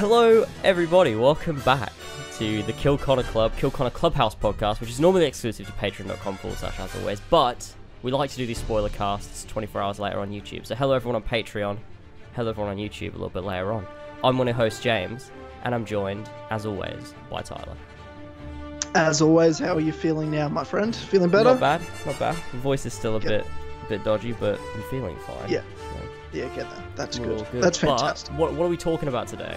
Hello, everybody. Welcome back to the Kill Connor Clubhouse podcast, which is normally exclusive to patreon.com/as always, but we like to do these spoiler casts 24 hours later on YouTube. So hello, everyone on Patreon. Hello, everyone on YouTube a little bit later on. I'm one of your hosts, James, and I'm joined, as always, by Tyler. As always, how are you feeling now, my friend? Feeling better? Not bad, not bad. The voice is still a bit dodgy, but I'm feeling fine. Yeah. So. Yeah, get that. That's good. That's fantastic. But what are we talking about today?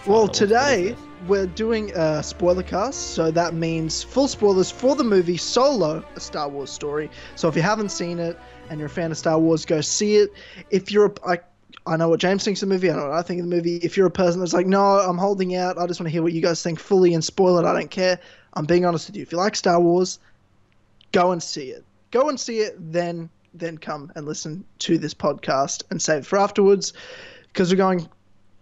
Well, today we're doing a spoiler cast, so that means full spoilers for the movie Solo, a Star Wars story. So if you haven't seen it and you're a fan of Star Wars, go see it. If you're I know what James thinks of the movie, I know what I think of the movie. If you're a person that's like, no, I'm holding out, I just want to hear what you guys think fully and spoil it, I don't care. I'm being honest with you. If you like Star Wars, go and see it. Go and see it, then come and listen to this podcast and save it for afterwards, because we're going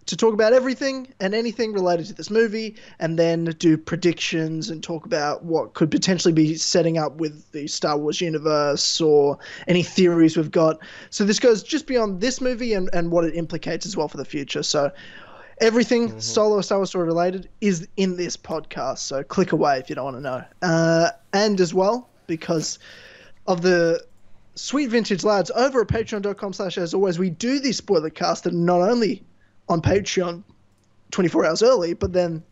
to talk about everything and anything related to this movie, and then do predictions and talk about what could potentially be setting up with the Star Wars universe or any theories we've got. So this goes just beyond this movie and what it implicates as well for the future. So everything Solo Star Wars story related is in this podcast. So click away if you don't want to know. And as well, because of the sweet vintage lads over at patreon.com/as always, we do these spoiler casts that not only on Patreon 24 hours early, but then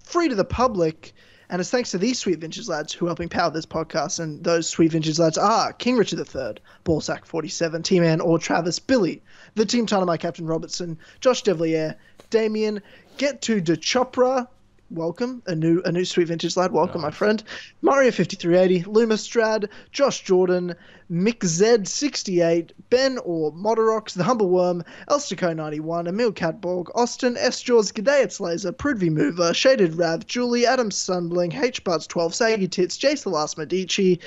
free to the public. And it's thanks to these sweet vintage lads who are helping power this podcast. And those sweet vintage lads are King Richard III, Ballsack 47, Tman or Travis, Billy, the Team Tynamite Captain Robertson, Josh Devillier, Damian, Get to De Chopra, welcome, a new sweet vintage lad, welcome, my friend, Mario 5380, Lumistrad, Josh Jordan, Mick Z68, Ben or Modorox, TheHumbleWorm, Elstico 91, Emil Katborg, Austin, Sjors, GdayItslaZer, Prudhvi Muvva, Shaded Rav, Julli, Adam Sundling, HBuds 12, SaggyTits, Jayce the Last Medici,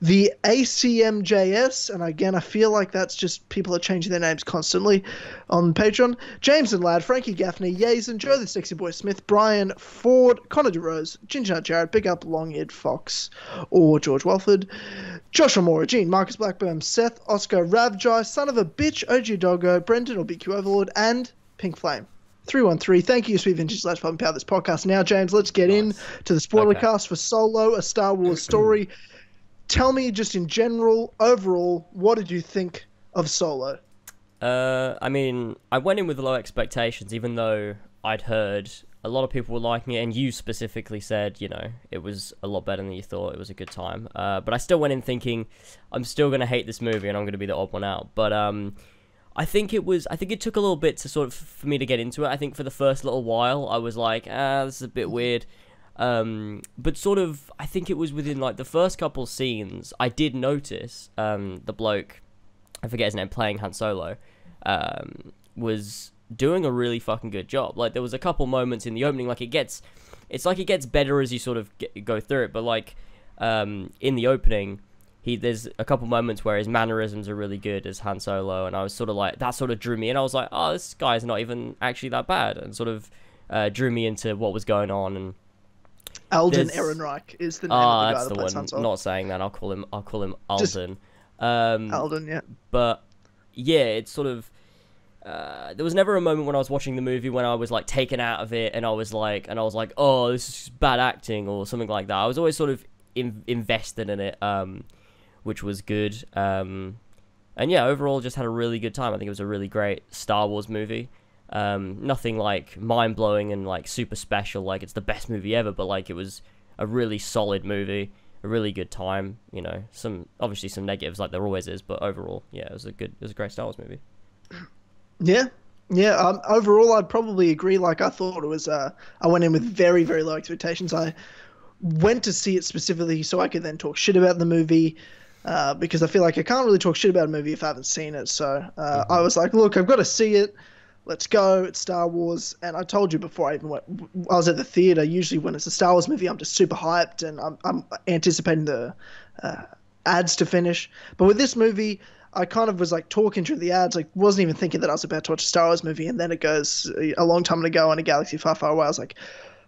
TheACMJS, and again, I feel like that's just people are changing their names constantly on Patreon, James and Lad, Frankie Gaffney, Yazen, Joe the Sexy Boi Smith, Brian Ford, Connor Durose, GingerNutJared, big up LongEaredFox or George Walford, Joshua Maurer, Gene, Marcus Blackburn, Seth, Oscar, Ravjai, Son of a Bitch, Ogeaidogo, Brendan or BQ Overlord, and Pink Flame. 313. Thank you, sweet vintage lads, for helping power this podcast. Now, James, let's get in to the spoiler cast for Solo, a Star Wars story. Tell me, just in general, overall, what did you think of Solo? I mean, I went in with low expectations, even though I'd heard a lot of people were liking it, and you specifically said, you know, it was a lot better than you thought, it was a good time. But I still went in thinking, I'm still going to hate this movie, and I'm going to be the odd one out. But I think it took a little bit to sort of, for me to get into it. I think for the first little while, I was like, this is a bit weird. But sort of, I think it was within like the first couple scenes, I did notice the bloke, I forget his name, playing Han Solo, was doing a really fucking good job. Like, there was a couple moments in the opening, like it gets better as you sort of go through it, but like in the opening, there's a couple moments where his mannerisms are really good as Han Solo, and I was sort of like, that sort of drew me in. I was like, oh, this guy's not even actually that bad, and sort of drew me into what was going on. And Alden Ehrenreich is the name of the guy that plays Han Solo. Not saying that. I'll call him Alden. Alden, yeah. But yeah, it's sort of there was never a moment when I was watching the movie when I was like taken out of it and I was like, oh, this is bad acting or something like that. I was always sort of invested in it, which was good. And yeah, overall, just had a really good time. I think it was a really great Star Wars movie. Nothing like mind-blowing and like super special, like it's the best movie ever, but like it was a really solid movie, a really good time. You know, obviously some negatives like there always is, but overall, yeah, it was a great Star Wars movie. Yeah. Overall, I'd probably agree. Like, I thought it was, I went in with very, very low expectations. I went to see it specifically so I could then talk shit about the movie, because I feel like I can't really talk shit about a movie if I haven't seen it. So I was like, look, I've got to see it. Let's go. It's Star Wars. And I told you before I even went, I was at the theater. Usually when it's a Star Wars movie, I'm just super hyped and I'm anticipating the ads to finish. But with this movie, I kind of was like talking through the ads, like wasn't even thinking that I was about to watch a Star Wars movie, and then it goes a long time ago in a galaxy far, far away. I was like,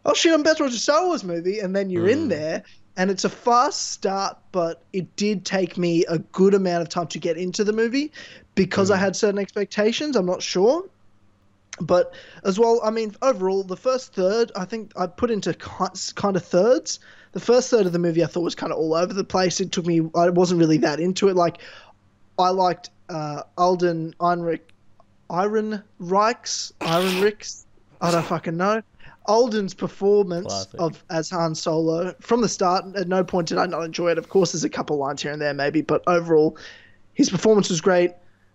oh shit, I'm about to watch a Star Wars movie, and then you're in there, and it's a fast start, but it did take me a good amount of time to get into the movie because I had certain expectations. I'm not sure. But as well, I mean, overall, the first third, I think I put into kind of thirds. The first third of the movie I thought was kind of all over the place. It took me, I wasn't really that into it. Like, I liked Alden Ehrenreichs, I don't fucking know. Alden's performance as Han Solo from the start, at no point did I not enjoy it. Of course, there's a couple lines here and there maybe, but overall, his performance was great.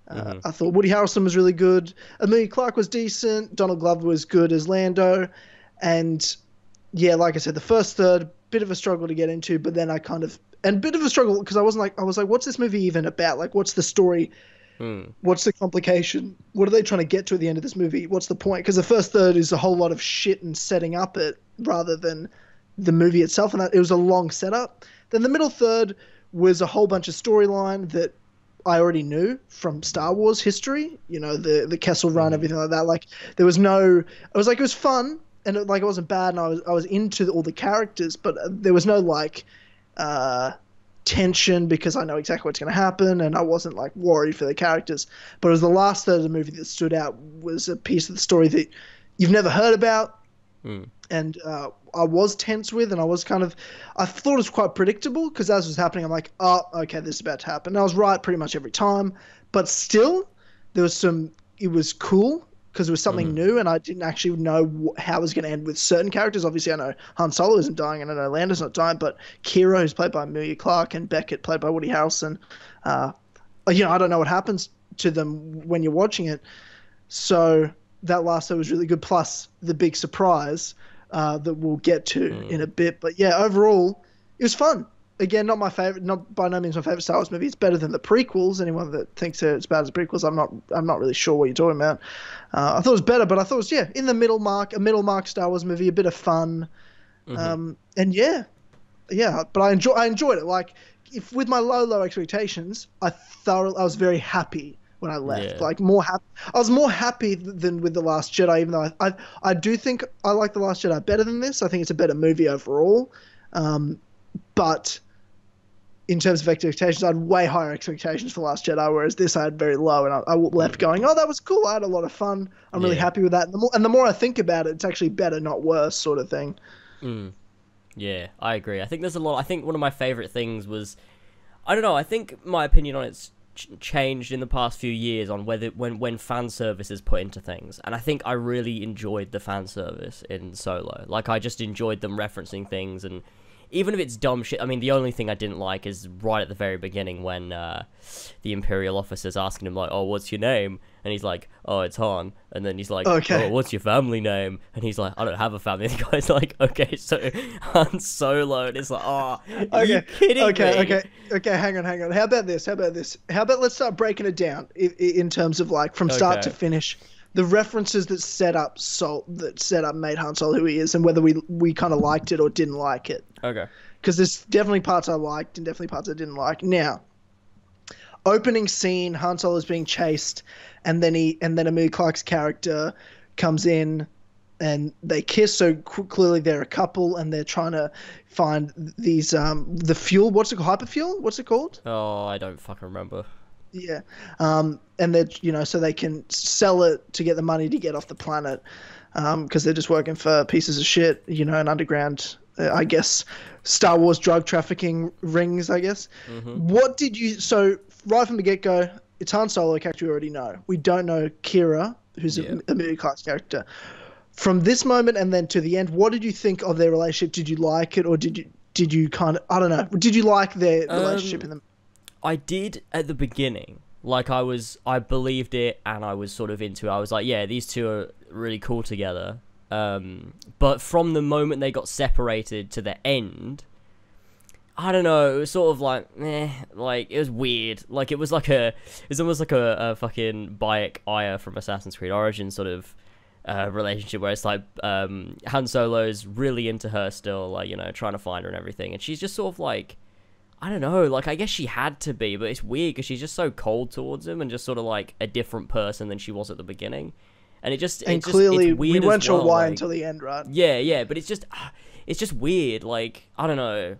I thought Woody Harrelson was really good. Emilia Clarke was decent. Donald Glover was good as Lando. And yeah, like I said, the first third, bit of a struggle to get into, but then bit of a struggle because I was like, what's this movie even about? Like, what's the story? What's the complication? What are they trying to get to at the end of this movie? What's the point? Because the first third is a whole lot of shit and setting up it rather than the movie itself. And it was a long setup. Then the middle third was a whole bunch of storyline that I already knew from Star Wars history, you know, the Kessel Run, everything like that. Like, there was no, it was fun, and it wasn't bad, and I was into all the characters, but there was no like tension because I know exactly what's going to happen, and I wasn't like worried for the characters. But it was the last third of the movie that stood out, was a piece of the story that you've never heard about, and I was tense with, and I thought it was quite predictable because as it was happening, I'm like, oh, okay, this is about to happen. And I was right pretty much every time, but still, it was cool because it was something new, and I didn't actually know how it was going to end with certain characters. Obviously, I know Han Solo isn't dying, and I know Lando's not dying, but Kira, who's played by Emilia Clarke, and Beckett, played by Woody Harrelson, I don't know what happens to them when you're watching it. So that last third was really good, plus the big surprise that we'll get to in a bit. But yeah, overall, it was fun. Again, not my favorite, not by no means my favorite Star Wars movie. It's better than the prequels. Anyone that thinks that it's bad as the prequels, I'm not really sure what you're talking about. I thought it was better, but I thought it was, in the middle mark, a middle mark Star Wars movie, a bit of fun. And but I enjoyed it. Like, if with my low expectations, I was very happy when I left. Like, more happy. I was more happy than with The Last Jedi, even though I do think I like The Last Jedi better than this. I think it's a better movie overall. But in terms of expectations, I had way higher expectations for Last Jedi, whereas this I had very low, and I left going, oh, that was cool. I had a lot of fun. I'm really happy with that. And the more I think about it, it's actually better, not worse, sort of thing. Yeah, I agree. I think there's a lot. I think one of my favorite things was, I don't know, I think my opinion on it's changed in the past few years on when fan service is put into things, and I think I really enjoyed the fan service in Solo. Like, I just enjoyed them referencing things, and even if it's dumb shit. I mean, the only thing I didn't like is right at the very beginning when the Imperial officer's asking him, like, oh, what's your name? And he's like, oh, it's Han. And then he's like, oh, what's your family name? And he's like, I don't have a family. And the guy's like, okay, so Han Solo. And it's like, oh, are you kidding me? Okay, hang on. How about this? How about let's start breaking it down in terms of, like, from start to finish. The references that set up made Han Solo who he is, and whether we kind of liked it or didn't like it. Okay. Because there's definitely parts I liked and definitely parts I didn't like. Now, opening scene, Han Solo's being chased, and then Emilia Clarke's character comes in, and they kiss. So clearly they're a couple, and they're trying to find these the fuel. What's it called? Hyperfuel? What's it called? Oh, I don't fucking remember. Yeah, and they're so they can sell it to get the money to get off the planet, because they're just working for pieces of shit, an underground, I guess, Star Wars drug trafficking rings, I guess. What did you? So right from the get go, it's Han Solo, character we already know. We don't know Kira, who's Emilia Clarke's character. From this moment and then to the end, what did you think of their relationship? Did you like it, or did you kind of, I don't know? Did you like their relationship in them? I did at the beginning. Like, I believed it, and I was sort of into it. I was like, yeah, these two are really cool together. But from the moment they got separated to the end, I don't know, it was sort of like, like, it was weird. Like, it was almost like a fucking Bayek Aya from Assassin's Creed Origins sort of relationship, where it's like, Han Solo's really into her still, like, trying to find her and everything, and she's just sort of like, I don't know, like, I guess she had to be, but it's weird because she's just so cold towards him and just sort of like a different person than she was at the beginning. And clearly it's weird, we weren't sure why like, until the end, right? Yeah, but it's just weird. Like, I don't know,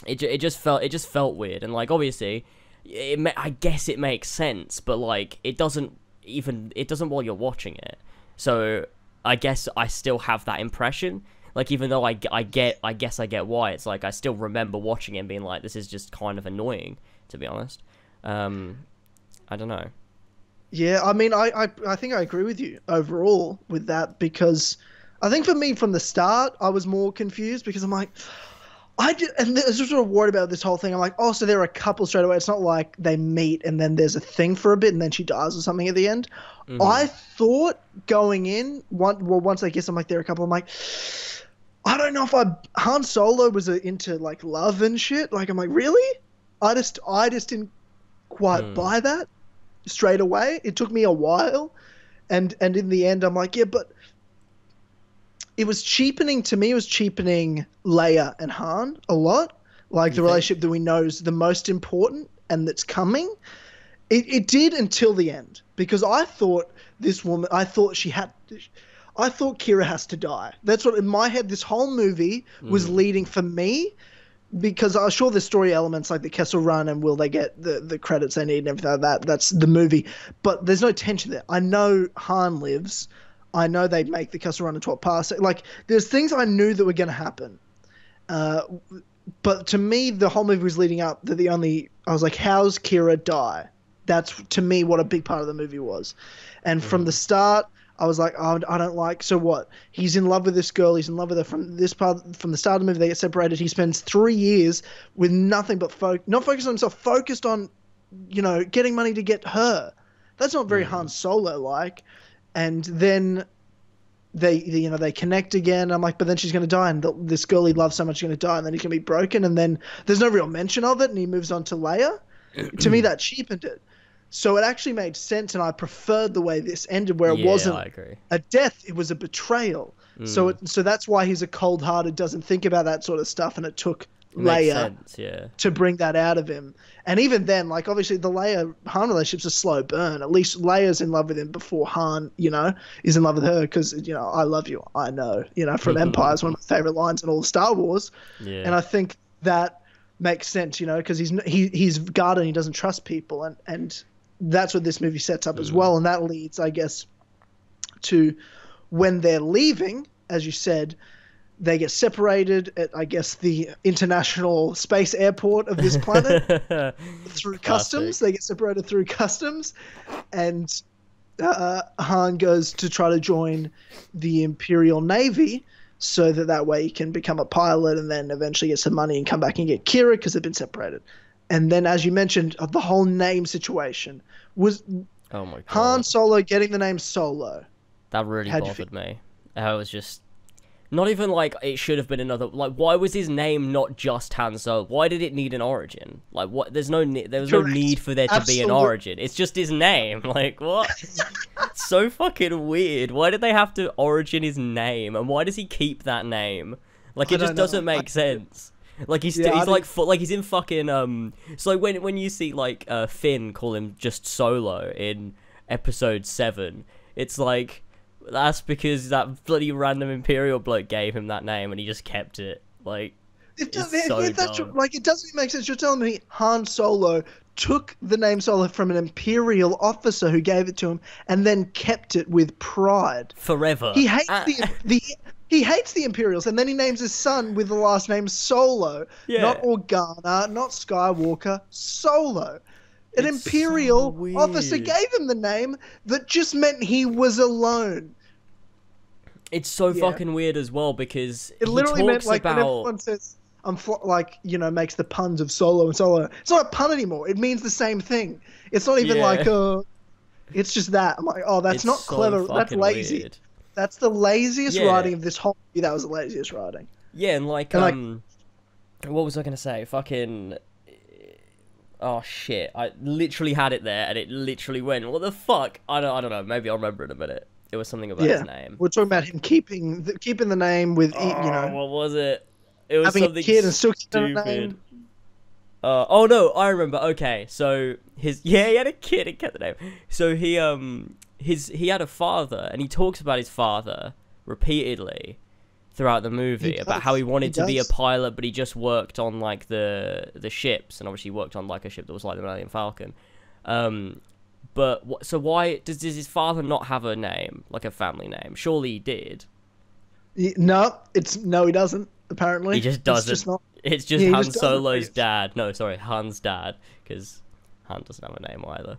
it just felt weird, and like, obviously, I guess it makes sense, but like, it doesn't while you're watching it. So I guess I still have that impression. Like, even though I guess I get why. It's like, I still remember watching it and being like, this is just kind of annoying, to be honest. I don't know. Yeah, I mean, I think I agree with you overall with that, because I think for me from the start, I was more confused because I'm like, and I was just sort of worried about this whole thing. I'm like, oh, so they're a couple straight away. It's not like they meet and then there's a thing for a bit and then she dies or something at the end. Mm-hmm. I thought going in, once I guess I'm like, they're a couple, I'm like, I don't know if Han Solo was into like love and shit. Like, I'm like, really? I just didn't quite buy that straight away. It took me a while, and in the end, I'm like, yeah, but it was cheapening to me. It was cheapening Leia and Han a lot. Like, the relationship that we know is the most important and that's coming. It did until the end, because I thought this woman, I thought Kira has to die. That's what in my head this whole movie was leading for me, because I was sure there's story elements like the Kessel Run and will they get the credits they need and everything like that. That's the movie. But there's no tension there. I know Han lives. I know they make the Kessel Run in 12 parts. Like, there's things I knew that were going to happen. But to me, the whole movie was leading up that I was like, how's Kira die? That's, to me, what a big part of the movie was. And from the start, I was like, oh, I don't like. So what? He's in love with this girl. He's in love with her from the start of the movie. They get separated. He spends 3 years with nothing but not focused on himself, focused on, getting money to get her. That's not very Han Solo like. And then they connect again. I'm like, but then she's going to die, and this girl he loves so much is going to die, and then he's going to be broken, and then there's no real mention of it, and he moves on to Leia. To me, that cheapened it. So it actually made sense, and I preferred the way this ended, where it wasn't a death, it was a betrayal. So that's why he's a cold-hearted, doesn't think about that sort of stuff, and it took Leia to bring that out of him. And even then, like, obviously the Leia-Han relationship's a slow burn. At least Leia's in love with him before Han, is in love with her, because, I love you, I know, from Empire is one of my favorite lines in all of Star Wars. Yeah. And I think that makes sense, because he's guarded, he doesn't trust people, and that's what this movie sets up as well. And that leads, I guess, to when they're leaving, as you said, they get separated at, I guess, the international space airport of this planet through customs. They get separated through customs, and Han goes to try to join the Imperial Navy so that way he can become a pilot and then eventually get some money and come back and get Kira, because they've been separated. And then, as you mentioned, the whole name situation was Han Solo getting the name Solo. That really bothered me. I was just... Not even like it should have been another... Like, why was his name not just Han Solo? Why did it need an origin? Like, what? There was no need for there to be an origin. It's just his name. Like, what? It's so fucking weird. Why did they have to origin his name? And why does he keep that name? Like, it just doesn't make sense. Like, he's he's in fucking so like when you see like Finn call him just Solo in episode 7, it's like, that's because that bloody random Imperial bloke gave him that name and he just kept it. Like, it doesn't make sense. You're telling me Han Solo took the name Solo from an Imperial officer who gave it to him and then kept it with pride forever. He hates he hates the Imperials, and then he names his son with the last name Solo. Yeah. Not Organa, not Skywalker, Solo. An Imperial officer gave him the name that just meant he was alone. It's so fucking weird as well, because it literally meant, like, when everyone says, makes the puns of Solo and Solo, it's not a pun anymore. It means the same thing. It's not even it's just that. I'm like, that's not so clever. That's lazy. Weird. That's the laziest writing of this whole movie. That was the laziest writing. Yeah, and what was I going to say? Fucking... Oh, shit. I literally had it there, and it literally went, what the fuck? I don't know. Maybe I'll remember in a minute. It was something about his name. We're talking about him keeping the name with, what was it? It was having something a kid and still keeping the name. Oh, no, I remember. Okay, so he had a kid and kept the name. So he had a father, and he talks about his father repeatedly throughout the movie about how he wanted to be a pilot, but he just worked on like the ships, and obviously worked on like a ship that was like the Millennium Falcon. But so why does his father not have a name, like a family name? Surely he did. No, he doesn't. Apparently, he just doesn't. It's just Han Solo's dad. No, sorry, Han's dad, because Han doesn't have a name either.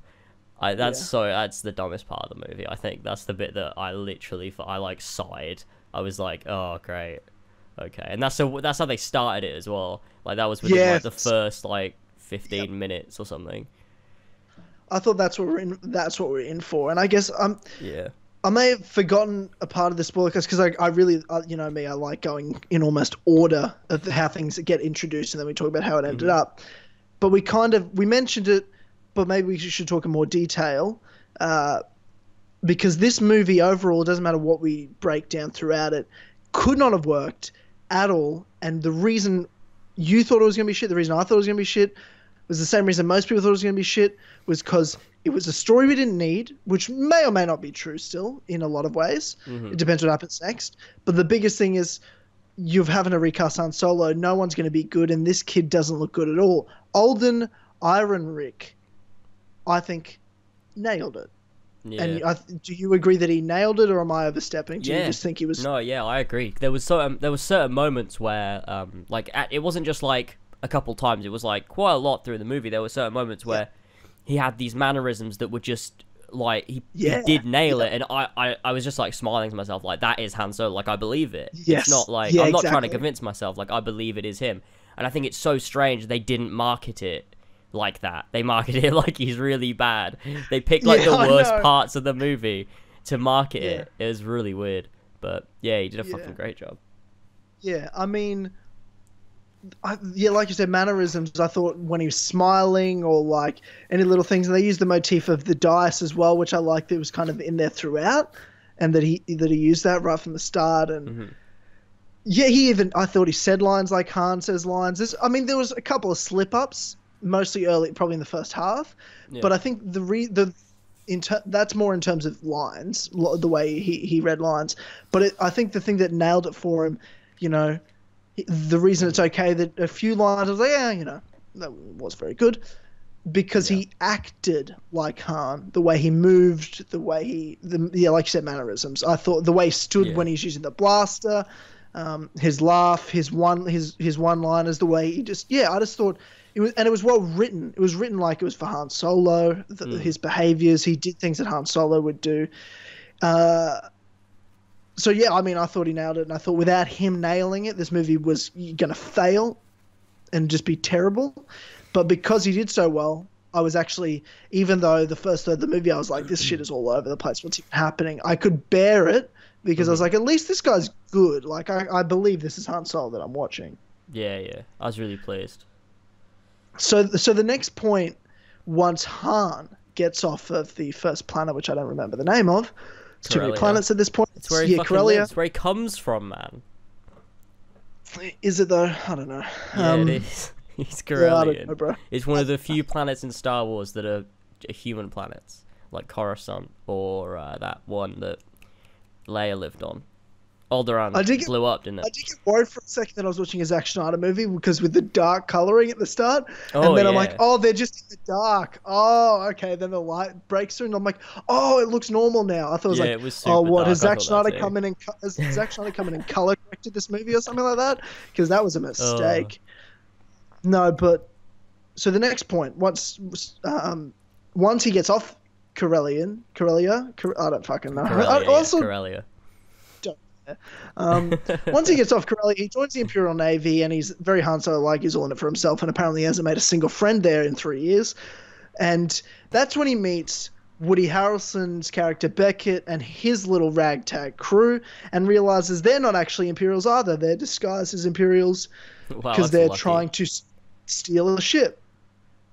That's the dumbest part of the movie. I think that's the bit that I like sighed. I was like, oh great, okay, and that's how they started it as well. Like that was within like the first like 15 minutes or something. I thought that's what we're in for, and I guess I may have forgotten a part of the spoiler because I really, you know me, I like going in almost order of how things get introduced, and then we talk about how it ended up. But we mentioned it, but maybe we should talk in more detail, because this movie overall, it doesn't matter what we break down throughout it, could not have worked at all. And the reason you thought it was going to be shit, the reason I thought it was going to be shit, was the same reason most people thought it was going to be shit, was because it was a story we didn't need, which may or may not be true still in a lot of ways. It depends what happens next. But the biggest thing is you're having a recast Han Solo. No one's going to be good, and this kid doesn't look good at all. Alden Ehrenreich, I think, nailed it. Yeah. And do you agree that he nailed it, or am I overstepping? Do you just think he was... No, yeah, I agree. There was certain moments where, it wasn't just like a couple times. It was like quite a lot through the movie. There were certain moments where he had these mannerisms that were just like he did nail it, and I was just like smiling to myself like that is Han Solo, like I believe it. It's not like I'm not trying to convince myself, like I believe it is him. And I think it's so strange they didn't market it like that. They marketed it like he's really bad. They picked like the worst parts of the movie to market it. It was really weird, but yeah, he did a fucking great job. Yeah, I mean, like you said, mannerisms. I thought when he was smiling or like any little things, and they used the motif of the dice as well, which I liked. It was kind of in there throughout, and that he used that right from the start. And I thought he said lines like Han says lines. There was a couple of slip ups, mostly early, probably in the first half. But I think that's more in terms of lines, the way he read lines. But I think the thing that nailed it for him, you know. The reason it's okay that a few lines I was like, that was very good, because he acted like Han, the way he moved, the way like you said, mannerisms. I thought the way he stood when he's using the blaster, his laugh, his one-liners, the way he I just thought it was well written. It was written like it was for Han Solo. His behaviors, he did things that Han Solo would do. So, I thought he nailed it, and I thought without him nailing it, this movie was going to fail and just be terrible. But because he did so well, I was actually, even though the first third of the movie, I was like, this shit is all over the place. What's even happening? I could bear it because I was like, at least this guy's good. Like, I believe this is Han Solo that I'm watching. Yeah. I was really pleased. So the next point, once Han gets off of the first planet, which I don't remember the name of, too many planets at this point. It's where he fucking lives. It's where he comes from, man. Is it though? I don't know. Yeah, it is. He's Corellian. I don't know, bro. It's one of the few planets in Star Wars that are human planets, like Coruscant or that one that Leia lived on. Alderaan blew up, didn't it? I did get worried for a second that I was watching a Zack Snyder movie because with the dark coloring at the start, and then I'm like, oh, they're just in the dark. Oh, okay. Then the light breaks through, and I'm like, oh, it looks normal now. I thought it was like, what has Zack Snyder come in and color corrected this movie or something like that? Because that was a mistake. No, but so the next point, once he gets off Corellia, I don't fucking know. Corellia. Once he gets off Corellia, he joins the Imperial Navy, and he's very Han Solo-like. He's all in it for himself, and apparently he hasn't made a single friend there in 3 years. And that's when he meets Woody Harrelson's character Beckett and his little ragtag crew, and realizes they're not actually Imperials either. They're disguised as Imperials because they're trying to steal a ship.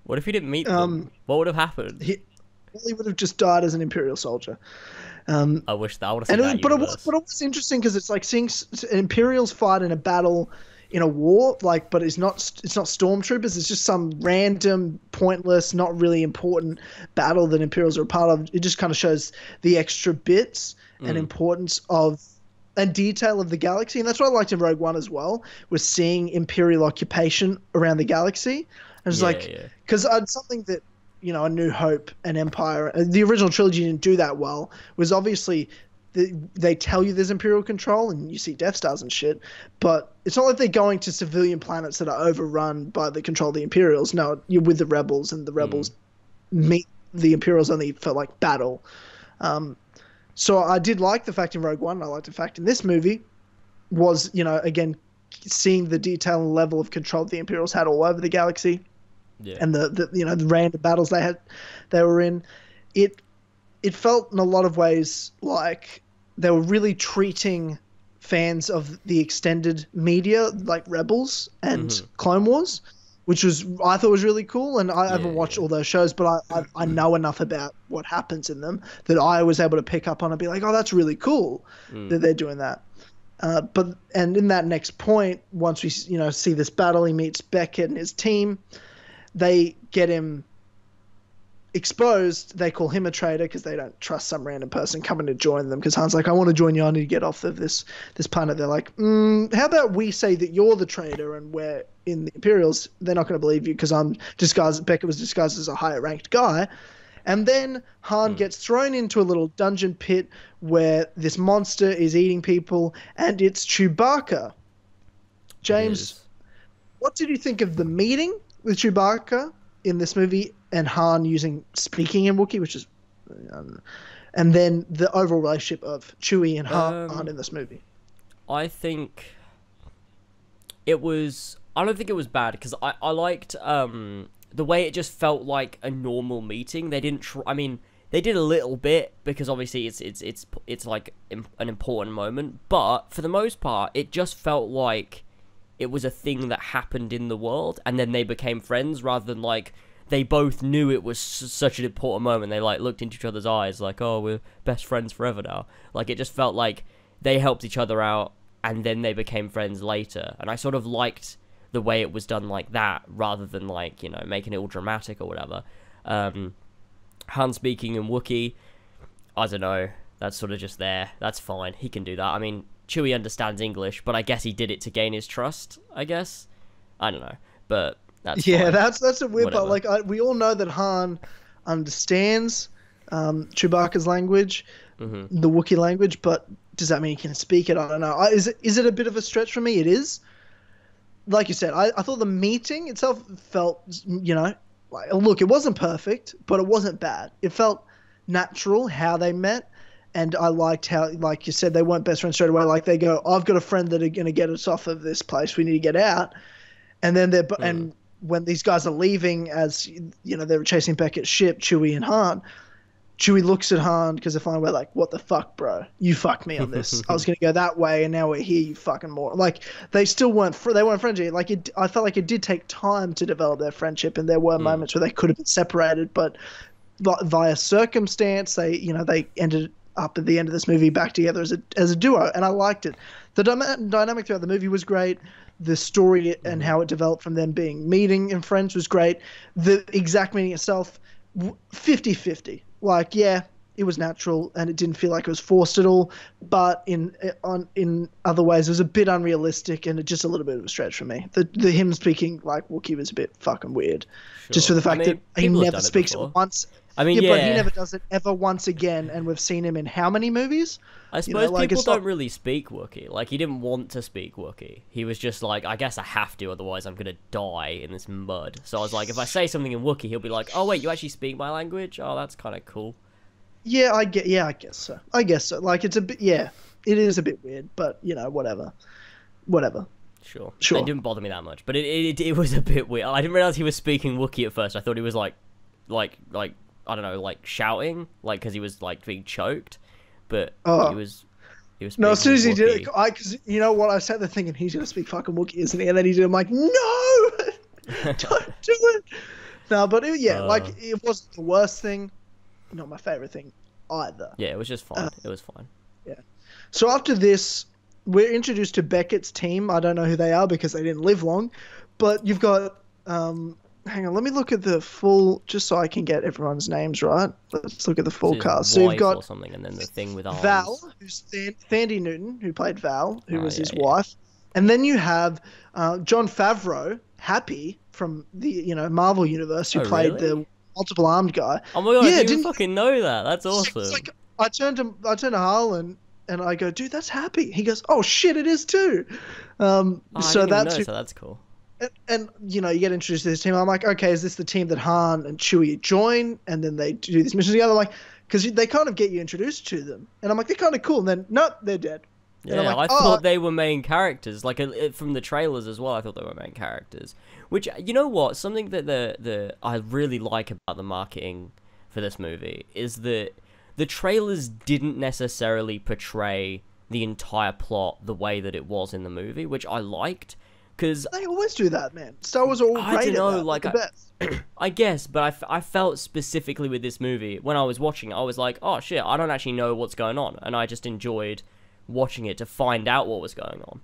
What if he didn't meet them? What would have happened? He would have just died as an Imperial soldier. I wish that would have seen that but it was interesting because it's like seeing Imperials fight in a battle in a war, but it's not stormtroopers. It's just some random, pointless, not really important battle that Imperials are a part of. It just kind of shows the extra bits and importance and detail of the galaxy, and that's what I liked in Rogue One as well. Was seeing Imperial occupation around the galaxy. And it's because something that A New Hope and Empire. The original trilogy didn't do that well. It was obviously they tell you there's Imperial control and you see Death Stars and shit, but it's not like they're going to civilian planets that are overrun by the control of the Imperials. No, you're with the rebels, and the rebels meet the Imperials only for like battle. So I did like the fact in Rogue One, and I liked the fact in this movie was, again, seeing the detail and level of control the Imperials had all over the galaxy. Yeah. And the random battles they were in. It felt in a lot of ways like they were really treating fans of the extended media like Rebels and Clone Wars, which I thought was really cool. And I haven't watched all those shows, but I know enough about what happens in them that I was able to pick up on and be like, oh, that's really cool that they're doing that. And in that next point, once we see this battle, he meets Beckett and his team. They get him exposed. They call him a traitor because they don't trust some random person coming to join them. Because Han's like, I want to join you. I need to get off of this planet. They're like, how about we say that you're the traitor and we're in the Imperials? They're not going to believe you because Beckett was disguised as a higher ranked guy. And then Han gets thrown into a little dungeon pit where this monster is eating people, and it's Chewbacca. James, what did you think of the meeting with Chewbacca in this movie and Han speaking in Wookiee, which is, and then the overall relationship of Chewie and Han in this movie? I think it was. I don't think it was bad because I liked the way it just felt like a normal meeting. They didn't. They did a little bit because obviously it's like an important moment, but for the most part, it just felt like it was a thing that happened in the world, and then they became friends rather than like they both knew it was such an important moment. They like looked into each other's eyes like, oh, we're best friends forever now. Like it just felt like they helped each other out, and then they became friends later. And I sort of liked the way it was done like that, rather than like making it all dramatic or whatever. Han speaking in Wookiee, I don't know. That's sort of just there. That's fine. He can do that. I mean, Chewie understands English, but I guess he did it to gain his trust, I guess. I don't know. But that's fine. That's a weird part. Like, we all know that Han understands Chewbacca's language, the Wookiee language, but does that mean he can speak it? I don't know. Is it a bit of a stretch for me? It is. Like you said, I thought the meeting itself felt, look, it wasn't perfect, but it wasn't bad. It felt natural how they met. And I liked how, like you said, they weren't best friends straight away. Like they go, I've got a friend that are going to get us off of this place. We need to get out. And then and when these guys are leaving, as they were chasing Beckett's ship, Chewie and Han. Chewie looks at Han because they're finally like, what the fuck, bro? You fucked me on this. I was going to go that way, and now we're here, you fucking more. Like, they still weren't friendly. Like, I felt like it did take time to develop their friendship, and there were moments where they could have been separated, but via circumstance, they ended up at the end of this movie back together as a duo, and I liked it. The dynamic throughout the movie was great. The story and how it developed from them meeting and friends was great. The exact meeting itself, 50-50. Like, yeah, it was natural and it didn't feel like it was forced at all. But in other ways, it was a bit unrealistic and just a little bit of a stretch for me. The him speaking like Wookiee was a bit fucking weird, just for the fact that he never speaks it once. But he never does it ever once again. And we've seen him in how many movies? I suppose people don't really speak Wookiee. Like, he didn't want to speak Wookiee. He was just like, I guess I have to, otherwise I'm going to die in this mud. So I was like, if I say something in Wookiee, he'll be like, oh, wait, you actually speak my language? Oh, that's kind of cool. Yeah, I guess so. Like, it's a bit, it is a bit weird, but, whatever. Sure. It didn't bother me that much, but it was a bit weird. I didn't realize he was speaking Wookiee at first. I thought he was like, I don't know, like shouting, like, because he was like being choked. But he was no, as soon as he did it, because you know what, I sat there thinking he's gonna speak fucking Wookiee, isn't he? And then he did it. I'm like, no, don't do it. No, but it wasn't the worst thing, not my favorite thing either. Yeah, it was just fine. It was fine. Yeah. So after this, we're introduced to Beckett's team. I don't know who they are because they didn't live long, but you've got hang on, let me look at the full, just so I can get everyone's names right. Let's look at the full cast. So you've got something, and then the thing with arms. Val, who's Thandie Newton, who played Val, who was his wife. And then you have Jon Favreau, Happy, from the Marvel Universe, who played the multiple armed guy. Oh my god, yeah, I didn't fucking know that. That's awesome. It's like, I turned to Harlan and I go, dude, that's Happy. He goes, oh shit, it is too. Oh, so that's cool. And you know, you get introduced to this team. I'm like, okay, is this the team that Han and Chewie join, and then they do this mission together? I'm like, because they kind of get you introduced to them, and I'm like, they're kind of cool. And then nope, they're dead. Yeah, like, I thought they were main characters. Like from the trailers as well, I thought they were main characters. Which, you know what? Something that I really like about the marketing for this movie is that the trailers didn't necessarily portray the entire plot the way that it was in the movie, which I liked. Cause they always do that, man. Star Wars are all great at that. Like, the best. I guess, but I felt specifically with this movie, when I was watching it, I was like, oh shit, I don't actually know what's going on. And I just enjoyed watching it to find out what was going on.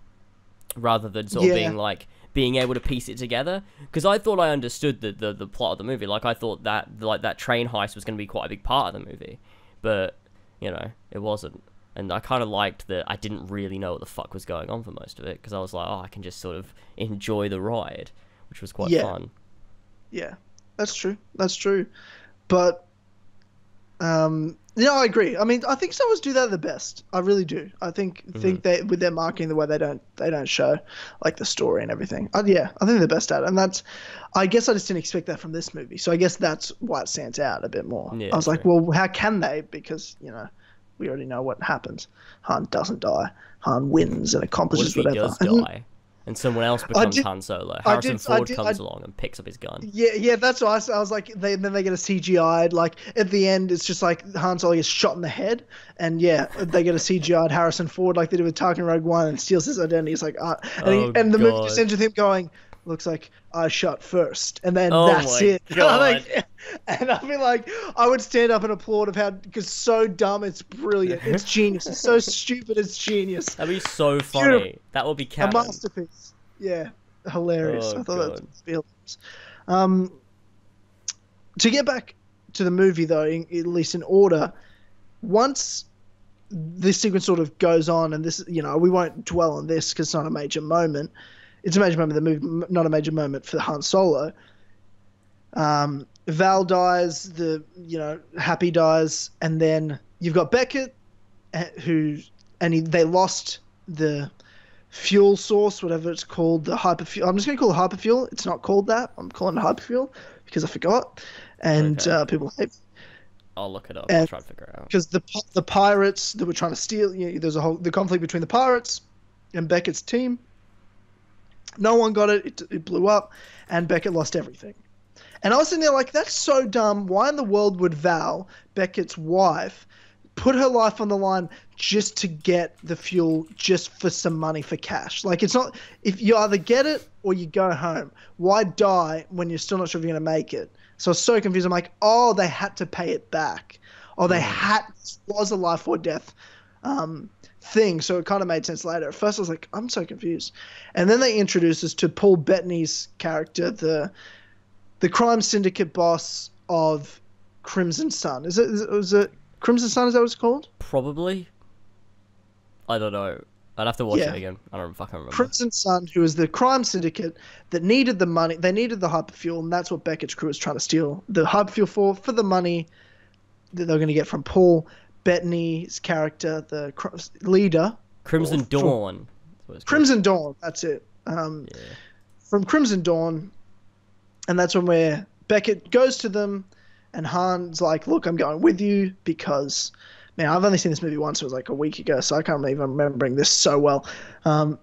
Rather than sort of being able to piece it together. Because I thought I understood the plot of the movie. Like, I thought that train heist was going to be quite a big part of the movie. But, you know, it wasn't. And I kind of liked that I didn't really know what the fuck was going on for most of it, because I was like, oh, I can just sort of enjoy the ride, which was quite fun. Yeah, that's true. That's true. But, yeah, I agree. I mean, I think Star Wars do that the best. I really do. I think they, with their marketing, the way they don't show like the story and everything. Yeah, I think they're the best at it. And that's, I guess I just didn't expect that from this movie. So I guess that's why it stands out a bit more. Yeah, I was like, well, how can they? Because, you know, we already know what happens. Han doesn't die. Han wins and accomplishes whatever. What if he does die? And someone else becomes Han Solo. Harrison Ford comes along and picks up his gun. Yeah, that's what I was like. Then they get a CGI'd. Like at the end, it's just like Han Solo gets shot in the head, and yeah, they get a CGI'd Harrison Ford like they did with Tarkin Rogue One, and steals his identity. It's like, and the movie just ends with him going, "Looks like I shot first," and then that's it. And I mean, like, I would stand up and applaud because so dumb, it's brilliant, it's genius, it's so stupid, it's genius. That'd be so funny. Beautiful. That would be canon. A masterpiece. Yeah, hilarious. I thought that was hilarious. To get back to the movie, though, at least in order, once this sequence sort of goes on, and this, you know, we won't dwell on this because it's not a major moment. It's a major moment in the movie, not a major moment for Han Solo. Val dies, Happy dies, and then you've got Beckett, they lost the fuel source, whatever it's called, the hyperfuel. I'm just going to call it hyperfuel. It's not called that. I'm calling it hyperfuel because I forgot, and people hate me. I'll look it up. I'll try to figure it out. Because the pirates that were trying to steal, there's the conflict between the pirates and Beckett's team. No one got it. It blew up, and Beckett lost everything. And I was sitting there like, that's so dumb. Why in the world would Val, Beckett's wife, put her life on the line just to get the fuel, just for some money, for cash? Like, it's not, if you either get it or you go home. Why die when you're still not sure if you're going to make it? So I was so confused. I'm like, oh, they had to pay it back. Oh, this was a life or death thing. So it kind of made sense later. At first I was like, I'm so confused. And then they introduced us to Paul Bettany's character, the crime syndicate boss of Crimson Sun. Was it Crimson Sun? Is that what it's called? Probably. I don't know. I'd have to watch it again. I don't fucking remember. Crimson Sun, who is the crime syndicate that needed the money. They needed the hyperfuel, and that's what Beckett's crew was trying to steal the hyperfuel for the money that they're going to get from Paul Bettany's character, the leader. Crimson Dawn. Crimson Dawn, that's it. From Crimson Dawn. And that's when Beckett goes to them, and Han's like, look, I'm going with you because, man, I've only seen this movie once. It was like a week ago, so I can't even remembering this so well.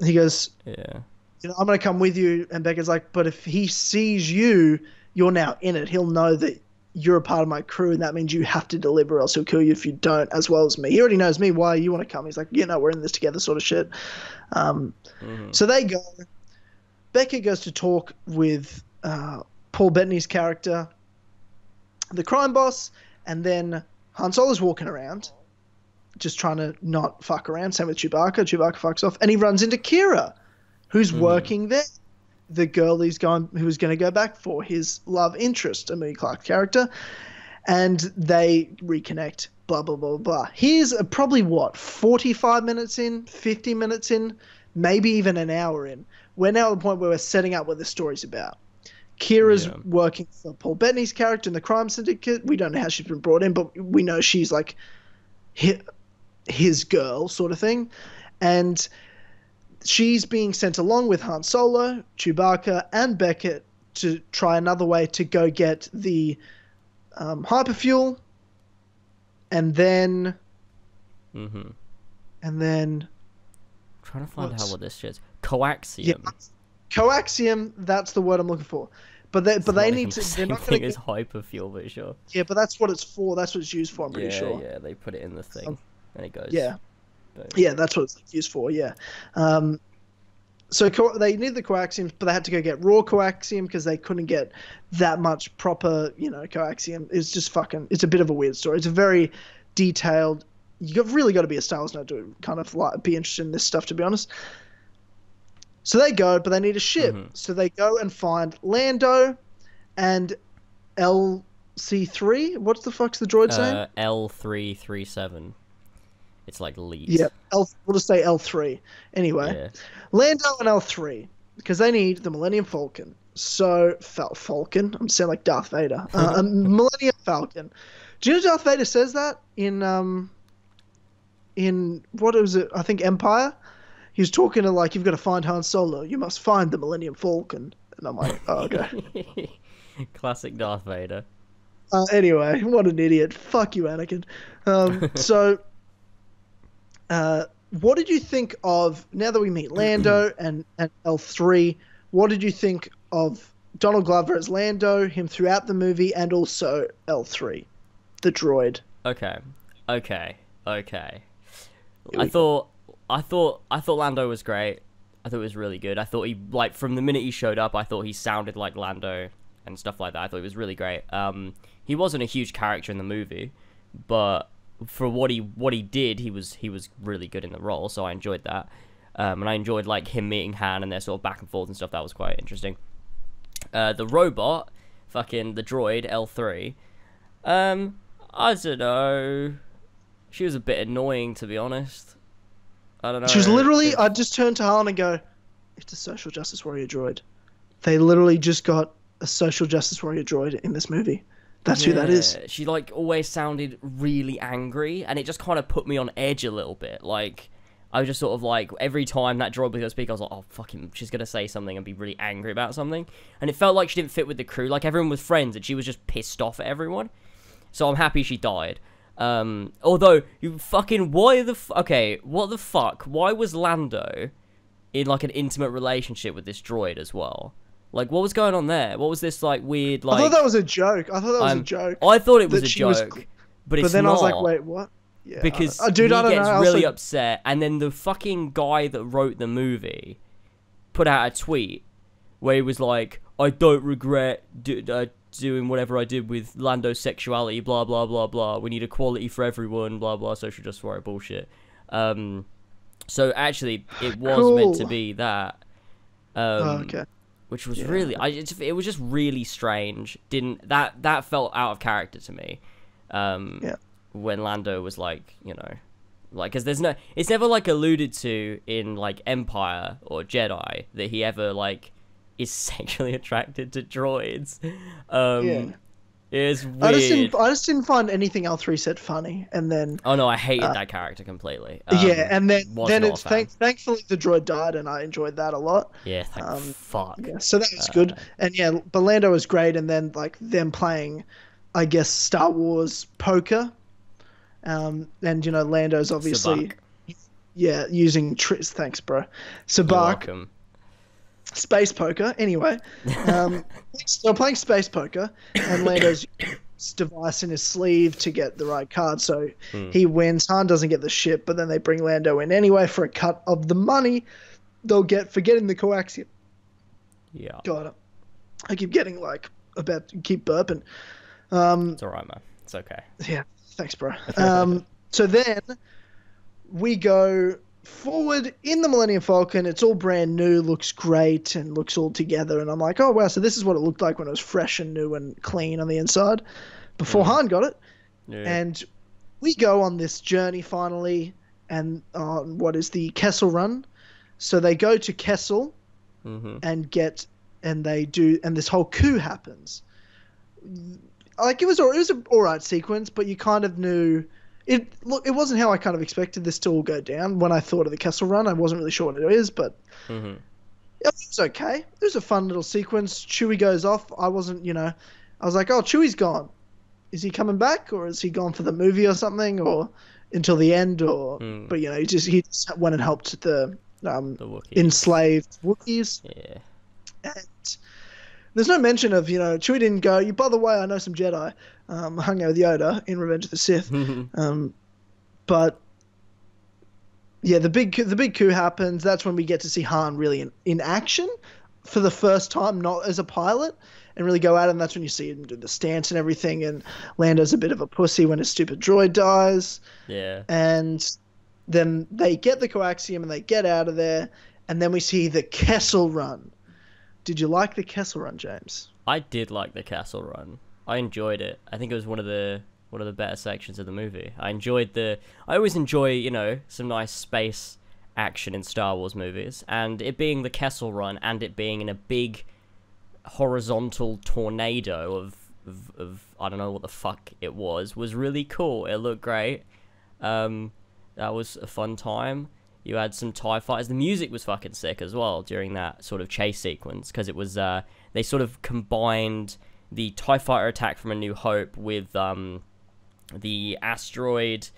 He goes, I'm going to come with you. And Beckett's like, but if he sees you're now in it. He'll know that you're a part of my crew, and that means you have to deliver, or else he'll kill you if you don't, as well as me. He already knows me. Why you want to come? He's like, we're in this together, sort of shit. So they go. Beckett goes to talk with Paul Bettany's character, the crime boss, and then Han Solo's walking around, just trying to not fuck around. Same with Chewbacca. Chewbacca fucks off, and he runs into Kira, who's working there. The girl who was going to go back for, his love interest, Emilia Clarke's character, and they reconnect. Blah blah blah blah. Here's probably 45 minutes in, 50 minutes in, maybe even an hour in. We're now at the point where we're setting up what the story's about. Kira's working for Paul Bettany's character in the crime syndicate. We don't know how she's been brought in, but we know she's like his girl sort of thing. And she's being sent along with Han Solo, Chewbacca, and Beckett to try another way to go get the hyperfuel. And then... Mm-hmm. And then... I'm trying to find out what this shit is. Coaxium. Yeah, coaxium, that's the word I'm looking for. But they need to... They're not going to... It's hyperfuel, but sure. Yeah, but that's what it's for. That's what it's used for, I'm pretty sure. Yeah, they put it in the thing. And it goes... Yeah. Boom. Yeah, that's what it's used for, yeah. So they need the coaxium, but they had to go get raw coaxium because they couldn't get that much proper, coaxium. It's just fucking... It's a bit of a weird story. It's a very detailed... You've really got to be a Star Wars nerd to kind of be interested in this stuff, to be honest. So they go, but they need a ship. Mm-hmm. So they go and find Lando and LC3. What the fuck's the droid's name? L337. It's like lead. Yeah, we'll just say L3. Anyway, yeah. Lando and L3, because they need the Millennium Falcon. So, Falcon? I'm saying like Darth Vader. A Millennium Falcon. Do you know Darth Vader says that in what was it? I think Empire? He was talking to you've got to find Han Solo. You must find the Millennium Falcon. And I'm like, oh, okay. Classic Darth Vader. Anyway, what an idiot. Fuck you, Anakin. So, what did you think of, now that we meet Lando and L3, what did you think of Donald Glover as Lando, him throughout the movie, and also L3, the droid? Okay. I thought Lando was great. I thought it was really good. I thought he, from the minute he showed up, I thought he sounded like Lando and stuff like that. I thought he was really great. He wasn't a huge character in the movie, but for what he did, he was really good in the role. So I enjoyed that, and I enjoyed him meeting Han and their sort of back and forth and stuff. That was quite interesting. The robot, fucking the droid L3. I don't know. She was a bit annoying, to be honest. I don't know. She was literally, I just turned to Han and go, it's a social justice warrior droid. They literally just got a social justice warrior droid in this movie. That's who that is. She always sounded really angry, and it just kind of put me on edge a little bit. I was just sort of every time that droid was going to speak, I was like, oh, fucking, she's going to say something and be really angry about something. And it felt like she didn't fit with the crew. Everyone was friends, and she was just pissed off at everyone. So I'm happy she died. Although, you fucking, what the fuck? Why was Lando in, an intimate relationship with this droid as well? What was going on there? What was this, weird, I thought that was a joke. I thought it was a joke, but it's not. But then I was like, wait, what? Yeah, because dude, he gets really upset, and then the fucking guy that wrote the movie put out a tweet where he was like, I don't regret doing whatever I did with Lando's sexuality, blah, blah, blah, blah. We need equality for everyone, blah, blah, social justice warrior bullshit. So actually, it was meant to be that. Okay. Which was really, it was just really strange. That felt out of character to me. When Lando was because it's never it's never in Empire or Jedi that he ever is sexually attracted to droids. It's weird. I just didn't find anything L3 said funny, and then... Oh no, I hated that character completely. And then it's thankfully the droid died, and I enjoyed that a lot. Yeah, fuck. Yeah, so that was good. And but Lando was great, and then them playing, I guess, Star Wars poker. And Lando's obviously... Sabak. Yeah, using... Thanks, bro. Sabak. You're welcome. Space poker. Anyway, they're playing space poker, and Lando's device in his sleeve to get the right card, so he wins. Han doesn't get the ship, but then they bring Lando in anyway for a cut of the money they'll get for getting the coaxium. Yeah. God, I keep getting keep burping. It's alright, man. It's okay. Yeah, thanks, bro. So then we go forward in the Millennium Falcon. It's all brand new, looks great, and looks all together. And I'm like, oh wow, so this is what it looked like when it was fresh and new and clean on the inside before Han got it. Yeah. And we go on this journey finally, and on what is the Kessel Run. So they go to Kessel and get and this whole coup happens. Like it was an alright sequence, but you kind of knew it. Look, it wasn't how I kind of expected this to all go down when I thought of the Kessel Run. I wasn't really sure what it is, but it was okay. It was a fun little sequence. Chewie goes off. I wasn't, I was like, oh, Chewie's gone. Is he coming back, or is he gone for the movie or something, or until the end, or? But he just went and helped the enslaved Wookiees. Yeah. And there's no mention of, Chewie didn't go, by the way, I know some Jedi, hung out with Yoda in Revenge of the Sith. But yeah, the big coup happens. That's when we get to see Han really in action for the first time, not as a pilot, and really go at it. And that's when you see him do the stance and everything. And Lando's a bit of a pussy when his stupid droid dies. Yeah. And then they get the coaxium and they get out of there. And then we see the Kessel Run. Did you like the Kessel Run, James? I did like the Kessel Run. I enjoyed it. I think it was one of the better sections of the movie. I always enjoy, some nice space action in Star Wars movies, and it being the Kessel Run and it being in a big horizontal tornado of I don't know what the fuck it was really cool. It looked great. That was a fun time. You had some TIE fighters. The music was fucking sick as well during that sort of chase sequence, because it was they sort of combined the TIE fighter attack from A New Hope with the asteroid.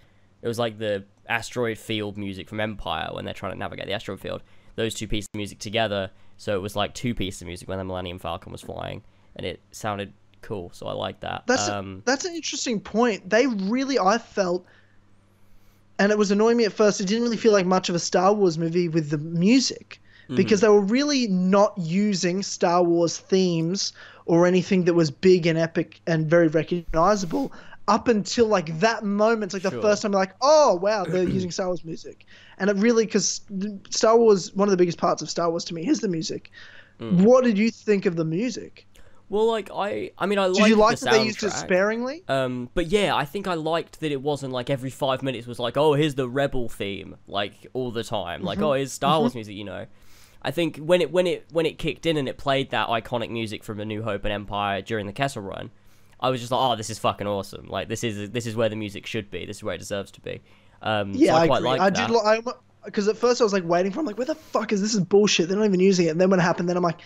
It was like the asteroid field music from Empire when they're trying to navigate the asteroid field. Those two pieces of music together, so it was like two pieces of music when the Millennium Falcon was flying, and it sounded cool. So I like that. That's an interesting point. They really, I felt. And it was annoying me at first. It didn't really feel like much of a Star Wars movie with the music, because they were really not using Star Wars themes or anything that was big and epic and very recognizable up until like that moment. It's like the first time you're like, oh, wow, they're using Star Wars music. And it really, because Star Wars, one of the biggest parts of Star Wars to me is the music. What did you think of the music? Well, like, I mean, I liked the soundtrack. Did you like that they used it sparingly? But yeah, I think I liked that it wasn't like every 5 minutes was like, oh, here's the Rebel theme, like, all the time. Like, oh, here's Star Wars music, I think when it kicked in and it played that iconic music from A New Hope and Empire during the Kessel Run, I was just like, oh, this is fucking awesome. Like, this is where the music should be. This is where it deserves to be. Yeah, so I quite agree. liked that. Because at first I was like waiting for, I'm like, where the fuck is this? Is bullshit. They're not even using it. And then when it happened, then I'm like,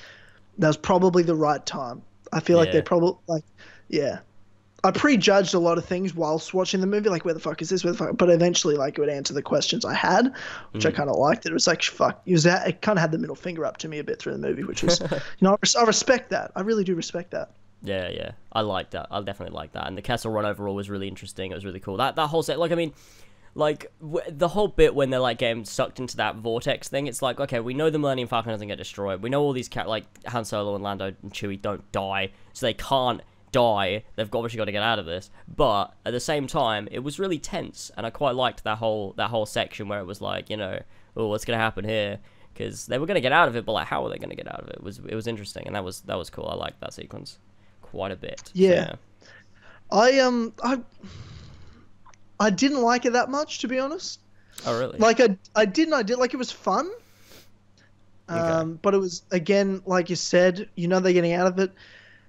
that was probably the right time. I feel like they probably, like, yeah. I prejudged a lot of things whilst watching the movie, like, where the fuck is this? Where the fuck? But eventually, like, it would answer the questions I had, which I kind of liked. It was like, fuck. It kind of had the middle finger up to me a bit through the movie, which was, I respect that. I really do respect that. Yeah. I like that. I definitely like that. And the Kessel Run overall was really interesting. It was really cool. That whole set, like, I mean, like, the whole bit when they're, like, getting sucked into that vortex thing, it's like, okay, we know the Millennium Falcon doesn't get destroyed. We know all these, like, Han Solo and Lando and Chewie don't die, so they can't die. They've obviously got to get out of this. But, at the same time, it was really tense, and I quite liked that whole section where it was like, oh, what's going to happen here? Because they were going to get out of it, but, like, how are they going to get out of it? It was interesting, and that was cool. I liked that sequence quite a bit. Yeah. I didn't like it that much, to be honest. Oh, really? Like, I did like, it was fun. Okay. But it was, again, like you said, they're getting out of it.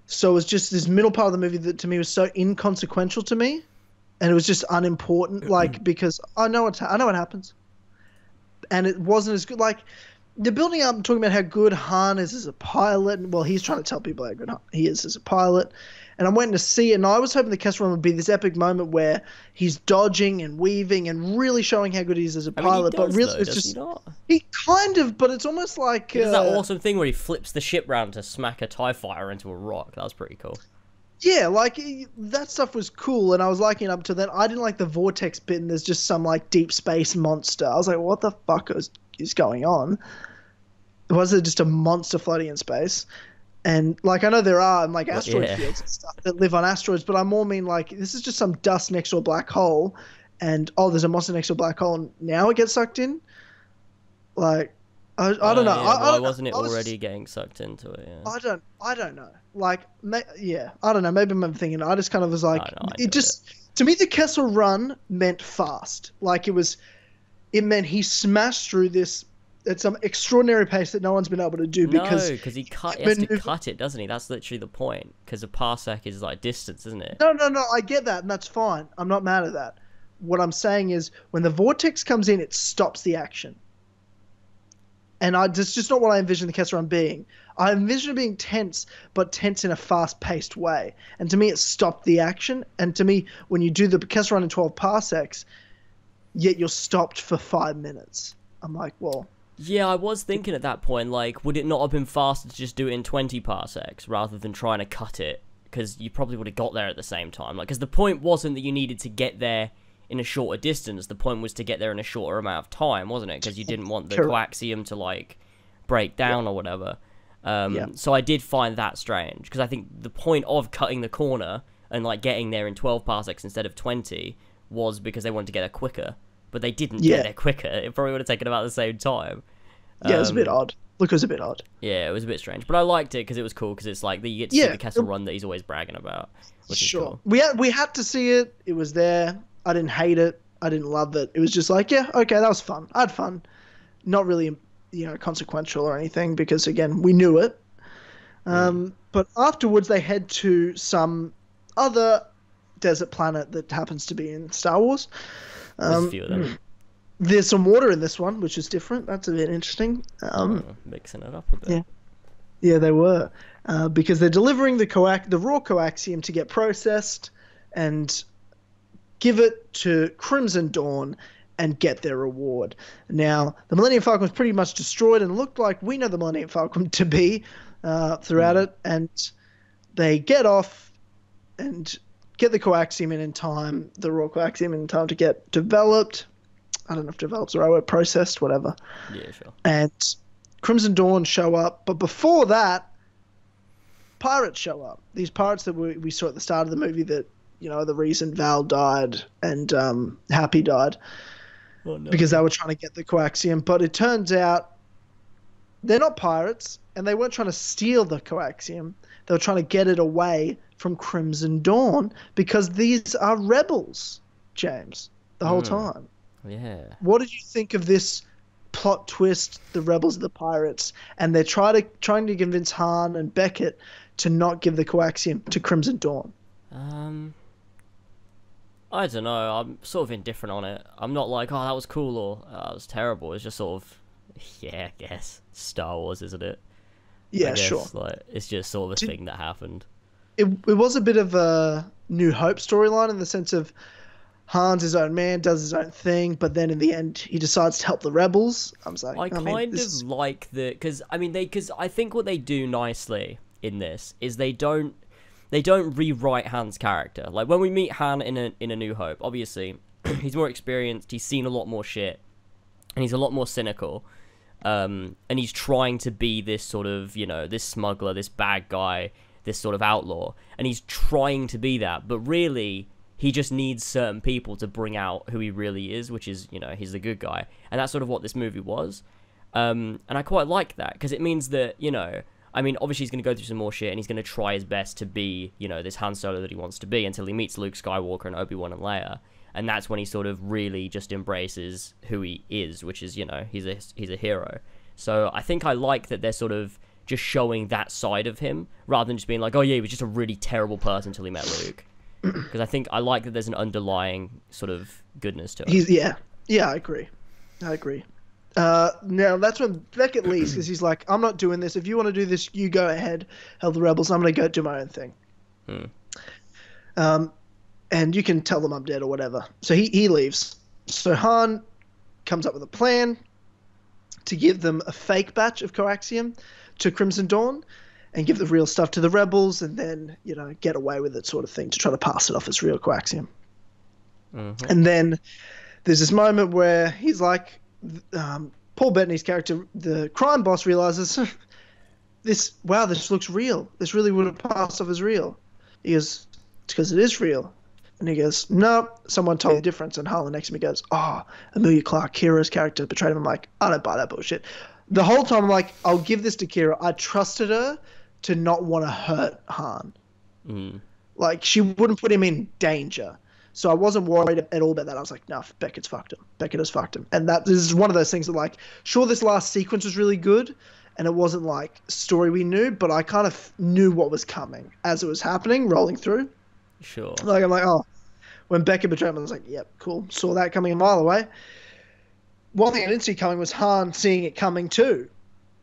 So it was just this middle part of the movie that to me was so inconsequential to me. And it was just unimportant, like, because I know what happens. And it wasn't as good. Like, they're building up and talking about how good Han is as a pilot. And, well, he's trying to tell people how good he is as a pilot. And I'm waiting to see it. And I was hoping the Kessel Run would be this epic moment where he's dodging and weaving and really showing how good he is as a pilot. But really, it's just he kind of. But it's almost like he does that awesome thing where he flips the ship round to smack a TIE fighter into a rock. That was pretty cool. Yeah, like that stuff was cool, and I was liking it up to then. I didn't like the vortex bit, and there's just some like deep space monster. I was like, what the fuck is going on? Was it just a monster floating in space? And, like, I know there are, like, asteroid fields and stuff that live on asteroids, but I more mean, like, this is just some dust next to a black hole, and, oh, there's a monster next to a black hole, and now it gets sucked in? Like, I don't know. Why wasn't it already getting sucked into it? Yeah. I don't know. Like, I don't know. Maybe I'm thinking, I just kind of was like, to me, the Kessel Run meant fast. Like, it meant he smashed through this It's some extraordinary pace that no one's been able to do because no, because he has to cut it, doesn't he? That's literally the point. Because a parsec is like distance, isn't it? No. I get that, and that's fine. I'm not mad at that. What I'm saying is, when the vortex comes in, it stops the action. And that's just not what I envision the Kessel Run being. I envision it being tense, but tense in a fast-paced way. And to me, it stopped the action. And to me, when you do the Kessel Run in 12 parsecs, yet you're stopped for 5 minutes. I'm like, well... Yeah, I was thinking at that point, like, would it not have been faster to just do it in 20 parsecs rather than trying to cut it? Because you probably would have got there at the same time. Like, because the point wasn't that you needed to get there in a shorter distance. The point was to get there in a shorter amount of time, wasn't it? Because you didn't want the coaxium to, like, break down or whatever. So I did find that strange. Because I think the point of cutting the corner and, like, getting there in 12 parsecs instead of 20 was because they wanted to get there quicker. But they didn't get there quicker. It probably would have taken about the same time. Yeah, it was a bit odd. Look, it was a bit odd. Yeah, it was a bit strange. But I liked it because it was cool, because it's like you get to see the Kessel Run that he's always bragging about, which is cool. We had to see it. It was there. I didn't hate it. I didn't love it. It was just like, yeah, okay, that was fun. I had fun. Not really, consequential or anything because, again, we knew it. But afterwards, they head to some other desert planet that happens to be in Star Wars. There's a few of them. There's some water in this one, which is different. That's a bit interesting. Mixing it up a bit. Yeah, they were. Because they're delivering the raw coaxium to get processed and give it to Crimson Dawn and get their reward. Now, the Millennium Falcon was pretty much destroyed and looked like we know the Millennium Falcon to be throughout it. And they get off and get the coaxium in time, the raw coaxium in time to get developed. I don't know if developed's the right word, processed, whatever. Yeah, sure. And Crimson Dawn show up. But before that, pirates show up. These pirates that we saw at the start of the movie that, the reason Val died and Happy died. Oh, no. Because they were trying to get the coaxium. But it turns out they're not pirates, and they weren't trying to steal the coaxium. They were trying to get it away from Crimson Dawn because these are rebels, James, the whole time. Yeah. What did you think of this plot twist, the rebels are the pirates, and they're trying to convince Han and Beckett to not give the coaxium to Crimson Dawn? I don't know. I'm sort of indifferent on it. I'm not like, oh, that was cool or that was terrible. It's just sort of, yeah, I guess. Star Wars, isn't it? Yeah, sure. Like, it's just sort of a thing that happened. It was a bit of a New Hope storyline in the sense of Han's his own man, does his own thing, but then in the end he decides to help the rebels. I was like, I kind of like the because I think what they do nicely in this is they don't rewrite Han's character. Like when we meet Han in a New Hope, obviously he's more experienced, he's seen a lot more shit, and he's a lot more cynical. And he's trying to be this sort of, this smuggler, this bad guy, this sort of outlaw, and he's trying to be that, but really he just needs certain people to bring out who he really is, which is, he's the good guy, and that's sort of what this movie was. And I quite like that, because it means that, obviously he's going to go through some more shit, and he's going to try his best to be, this Han Solo that he wants to be, until he meets Luke Skywalker and Obi-Wan and Leia, and that's when he sort of really just embraces who he is, which is, he's a hero. So I think I like that they're sort of just showing that side of him, rather than just being like, oh yeah, he was just a really terrible person until he met Luke. Because I like that there's an underlying sort of goodness to it. Yeah, I agree. Now that's when Beckett leaves, because he's like, I'm not doing this. If you want to do this, you go ahead, help the rebels. I'm going to go do my own thing. And you can tell them I'm dead or whatever. So he leaves. So Han comes up with a plan to give them a fake batch of coaxium to Crimson Dawn and give the real stuff to the rebels, and then, get away with it sort of thing, to try to pass it off as real coaxium. And then there's this moment where he's like, Paul Bettany's character, the crime boss, realizes, this looks real. This really would have passed off as real. He goes, it's because it is real. And he goes, no, someone told me the difference. And Harlan next to me goes, oh, Emilia Clarke, Kira's character, betrayed him. I'm like, I don't buy that bullshit. The whole time I'm like, I'll give this to Kira. I trusted her to not want to hurt Han. Like, she wouldn't put him in danger. So I wasn't worried at all about that. I was like, no, Beckett's fucked him. Beckett has fucked him. And that is one of those things that, like, sure, this last sequence was really good, and it wasn't like story we knew, but I kind of knew what was coming as it was happening, rolling through. Sure. Like, I'm like, oh, when Beckett betrayed him, I was like, yep, cool. Saw that coming a mile away. One thing I didn't see coming was Han seeing it coming too.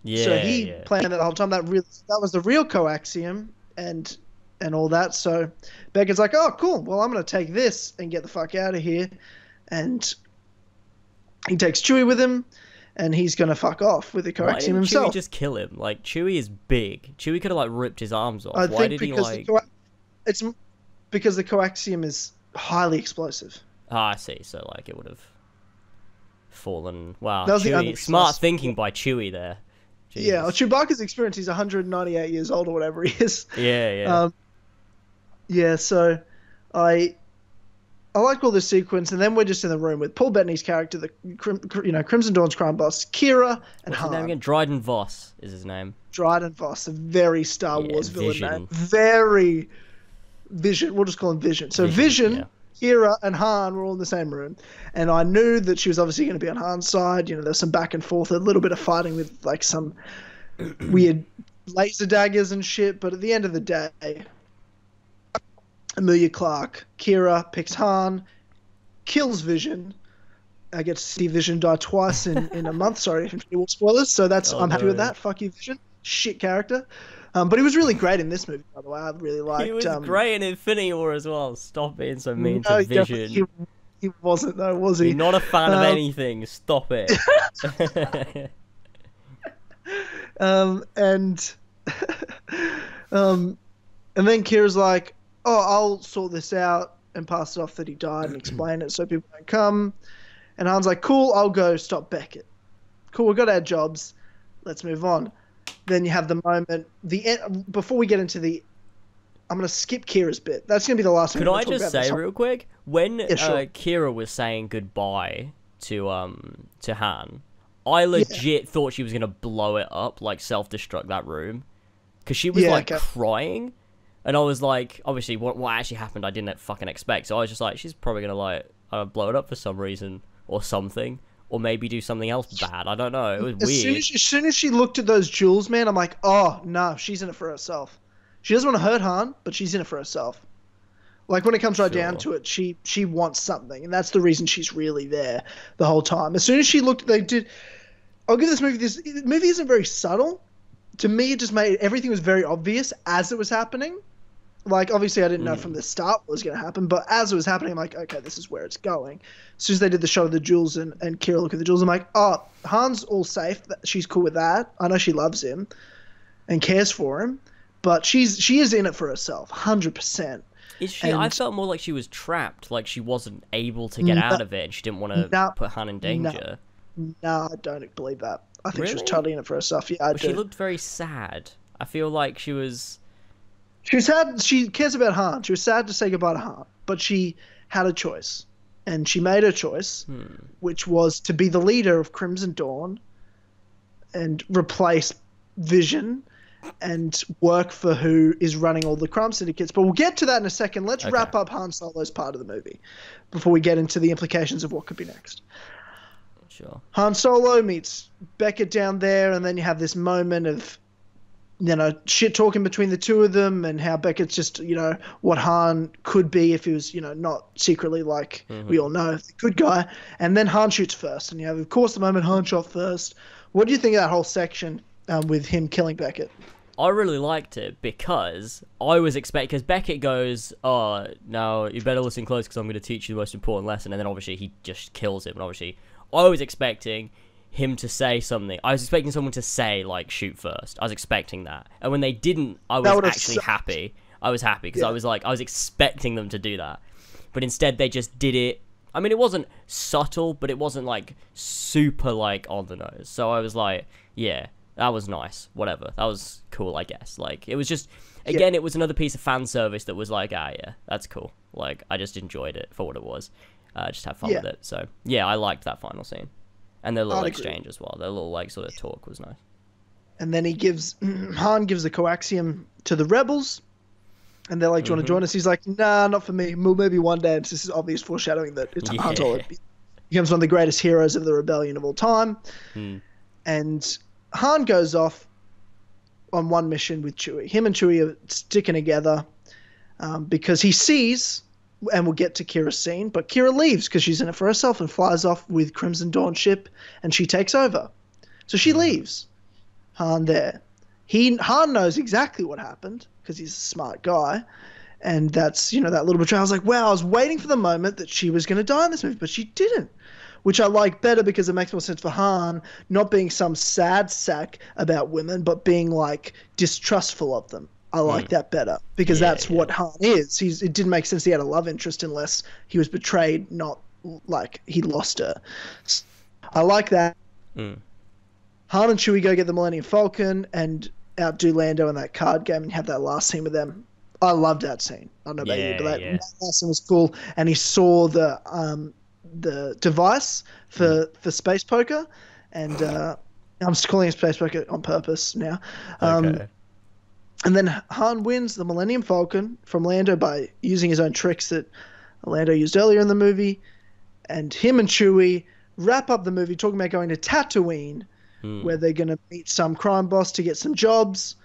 Yeah. So he planned that the whole time. That was the real coaxium and all that. So Beckett's like, oh, cool. Well, I'm going to take this and get the fuck out of here. And he takes Chewie with him, and he's going to fuck off with the coaxium Why didn't himself. Chewie just kill him? Like, Chewie is big. Chewie could have, like, ripped his arms off. I Why think did he, because like... it's because the coaxium is highly explosive. Ah, I see. So, like, it would have fallen... Wow, That was the Chewie... Smart undersized- thinking by Chewie there. Jesus. Yeah, well, Chewbacca's experience, he's 198 years old or whatever he is. Yeah. Yeah, so I like all this sequence, and then we're just in the room with Paul Bettany's character, the Crimson Dawn's crime boss, Kira, and What's Han. his name again? Dryden Voss is his name. Dryden Voss, a very Star Wars villain Vision. name. Very Vision. We'll just call him Vision. So Vision, yeah. Kira, and Han were all in the same room, and I knew that she was obviously going to be on Han's side. You know, there's some back and forth, a little bit of fighting with like some weird laser daggers and shit. But at the end of the day, Amelia Clarke, Kira picks Han, kills Vision. I get to see Vision die twice in a month. Sorry if you want spoilers. So I'm happy with that. Fuck you, Vision. Shit character. But he was really great in this movie, by the way. I really liked. He was great in Infinity War as well. Stop being so mean to Vision. He wasn't though, was he? You're not a fan of anything. Stop it. And then Kira's like, oh, I'll sort this out and pass it off that he died and explain it so people don't come. And Han's like, cool, I'll go stop Beckett. Cool, we've got our jobs. Let's move on. Then you have the moment, before we get into I'm going to skip Kira's bit. That's going to be the last one. Could I just say real quick, when Kira was saying goodbye to Han, I legit thought she was going to blow it up, like self-destruct that room. Because she was crying. And I was like, obviously, what actually happened, I didn't fucking expect. So I was just like, she's probably going to like blow it up for some reason or something. Or maybe do something else bad. I don't know. It was weird. As soon as she looked at those jewels, man, I'm like, oh, no, she's in it for herself. She doesn't want to hurt Han, but she's in it for herself. Like, when it comes right down to it, she wants something. And that's the reason she's really there the whole time. As soon as she looked, I'll give this movie the movie isn't very subtle. To me, it just made everything was very obvious as it was happening. Like, obviously, I didn't know from the start what was going to happen, but as it was happening, I'm like, okay, this is where it's going. As soon as they did the shot of the jewels and Kira look at the jewels, I'm like, oh, Han's all safe. She's cool with that. I know she loves him and cares for him, but she is in it for herself, 100%. Is she? I felt more like she was trapped, like she wasn't able to get out of it, and she didn't want to put Han in danger. No, I don't believe that. I think she was totally in it for herself. Yeah, I do. She looked very sad. I feel like she was... She was sad. She cares about Han. She was sad to say goodbye to Han, but she had a choice, and she made her choice, which was to be the leader of Crimson Dawn and replace Vision and work for who is running all the crime syndicates. But we'll get to that in a second. Let's wrap up Han Solo's part of the movie before we get into the implications of what could be next. Sure. Han Solo meets Beckett down there, and then you have this moment of, you know, shit talking between the two of them, and how Beckett's just, you know, what Han could be if he was, you know, not secretly like we all know, the good guy. And then Han shoots first, and you have, of course, the moment Han shot first. What do you think of that whole section with him killing Beckett? I really liked it because I was expecting, because Beckett goes, oh, no, you better listen close because I'm going to teach you the most important lesson. And then obviously he just kills him. And obviously I was expecting him to say something. I was expecting someone to say, like, shoot first. I was expecting that. And when they didn't, I was actually happy. I was happy because I was expecting them to do that. But instead they just did it. I mean, it wasn't subtle, but it wasn't, like, super, like, on the nose. So I was like, yeah, that was nice. Whatever. That was cool, I guess. Like, it was just, again, it was another piece of fan service that was like, ah, yeah, that's cool. Like, I just enjoyed it for what it was. Just have fun with it. So, yeah, I liked that final scene. And their little exchange as well. Their little, like, sort of talk was nice. And then Han gives the coaxium to the rebels. And they're like, "Do you want to join us?" He's like, "Nah, not for me. Well, maybe one day." And this is obvious foreshadowing that it's Han Solo. He becomes one of the greatest heroes of the rebellion of all time. And Han goes off on one mission with Chewie. Him and Chewie are sticking together because he sees, and we'll get to Kira's scene, but Kira leaves because she's in it for herself and flies off with Crimson Dawn ship, and she takes over. So she leaves Han there. Han knows exactly what happened because he's a smart guy, and that's, you know, that little betrayal. I was like, wow, I was waiting for the moment that she was going to die in this movie, but she didn't, which I like better because it makes more sense for Han not being some sad sack about women, but being like distrustful of them. I like that better because that's what Han is. It didn't make sense he had a love interest unless he was betrayed, not like he lost her. I like that. Han and Chewie go get the Millennium Falcon and outdo Lando in that card game and have that last scene with them. I loved that scene. I don't know about you, but that last scene was cool. And he saw the device for space poker, and I'm just calling it space poker on purpose now. And then Han wins the Millennium Falcon from Lando by using his own tricks that Lando used earlier in the movie. And him and Chewie wrap up the movie talking about going to Tatooine, where they're going to meet some crime boss to get some jobs.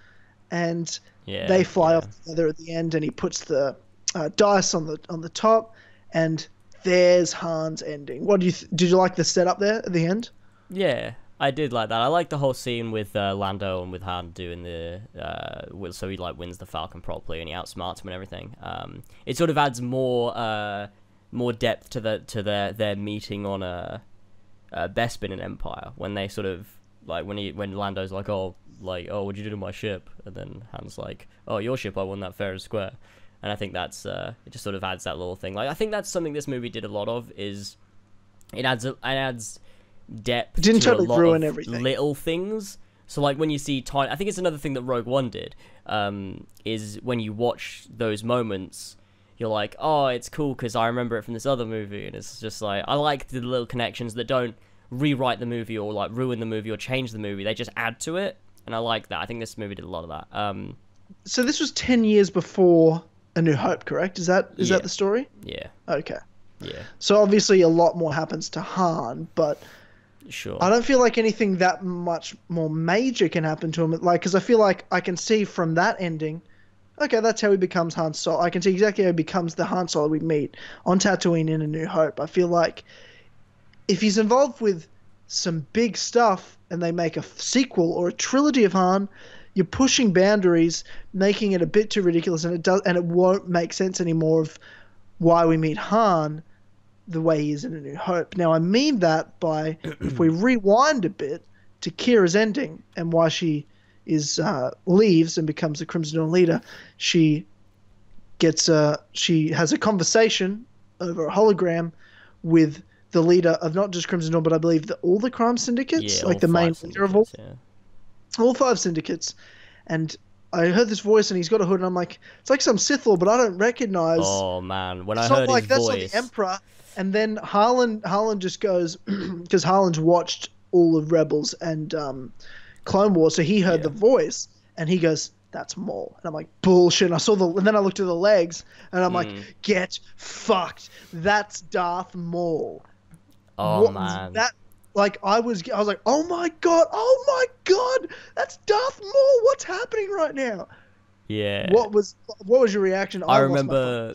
And they fly off together at the end, and he puts the dice on the top, and there's Han's ending. What did you like the setup there at the end? Yeah, I did like that. I like the whole scene with Lando and with Han doing the so he like wins the Falcon properly and he outsmarts him and everything. It sort of adds more depth to their meeting on Bespin and Empire, when they sort of like when Lando's like, oh, what'd you do to my ship? And then Han's like, oh, your ship, I won that fair and square. And I think that's it just sort of adds that little thing. Like, I think that's something this movie did a lot of, is it adds depth. It didn't to totally a lot ruin of everything. Little things. So like when you see I think it's another thing that Rogue One did, is when you watch those moments, you're like, oh, it's cool because I remember it from this other movie, and it's just like, I like the little connections that don't rewrite the movie or like ruin the movie or change the movie. They just add to it, and I like that. I think this movie did a lot of that. So this was 10 years before A New Hope, correct? Is that the story? Yeah. Okay. Yeah. So obviously a lot more happens to Han, but sure, I don't feel like anything that much more major can happen to him. Like, because I feel like I can see from that ending, okay, that's how he becomes Han Solo. I can see exactly how he becomes the Han Solo we meet on Tatooine in A New Hope. I feel like if he's involved with some big stuff and they make a sequel or a trilogy of Han, you're pushing boundaries, making it a bit too ridiculous, and it won't make sense anymore of why we meet Han the way he is in A New Hope. Now, I mean that by, if we rewind a bit to Kira's ending and why she leaves and becomes the Crimson Dawn leader, she has a conversation over a hologram with the leader of not just Crimson Dawn, but I believe all the crime syndicates, like the main leader of all 5 syndicates. And I heard this voice, and he's got a hood, and I'm like, it's like some Sith Lord, but I don't recognize. Oh man, when I heard his voice, that's not the Emperor. And then Harlan just goes, because Harlan's watched all of Rebels and Clone Wars, so he heard the voice, and he goes, that's Maul. And I'm like, bullshit. And then I looked at the legs, and I'm like, get fucked. That's Darth Maul. Oh man. I was like, oh my god, that's Darth Maul. What's happening right now? Yeah. What was your reaction? I remember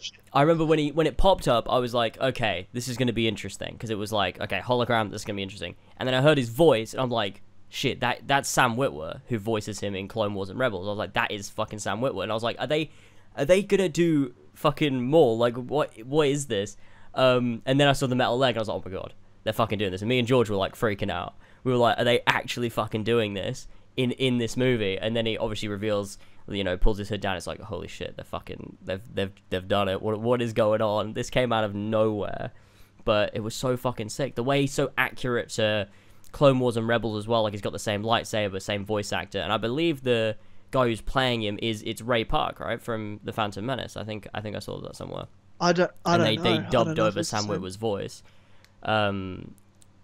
when it popped up, I was like, okay, this is going to be interesting, because it was like, okay, hologram, this is going to be interesting. And then I heard his voice, and I'm like, shit, that's Sam Witwer, who voices him in Clone Wars and Rebels. I was like, that is fucking Sam Witwer. And I was like, are they going to do fucking Maul? Like, what is this? And then I saw the metal leg, and I was like, oh my god, they're fucking doing this. And me and George were like freaking out. We were like, are they actually fucking doing this in this movie? And then he obviously reveals, pulls his hood down. It's like, holy shit, they've done it. What is going on? This came out of nowhere, but it was so fucking sick. The way he's so accurate to Clone Wars and Rebels as well. Like, he's got the same lightsaber, same voice actor, and I believe the guy who's playing him it's Ray Park, right, from The Phantom Menace. I think I saw that somewhere. I don't know. They dubbed over Sam Witwer's voice,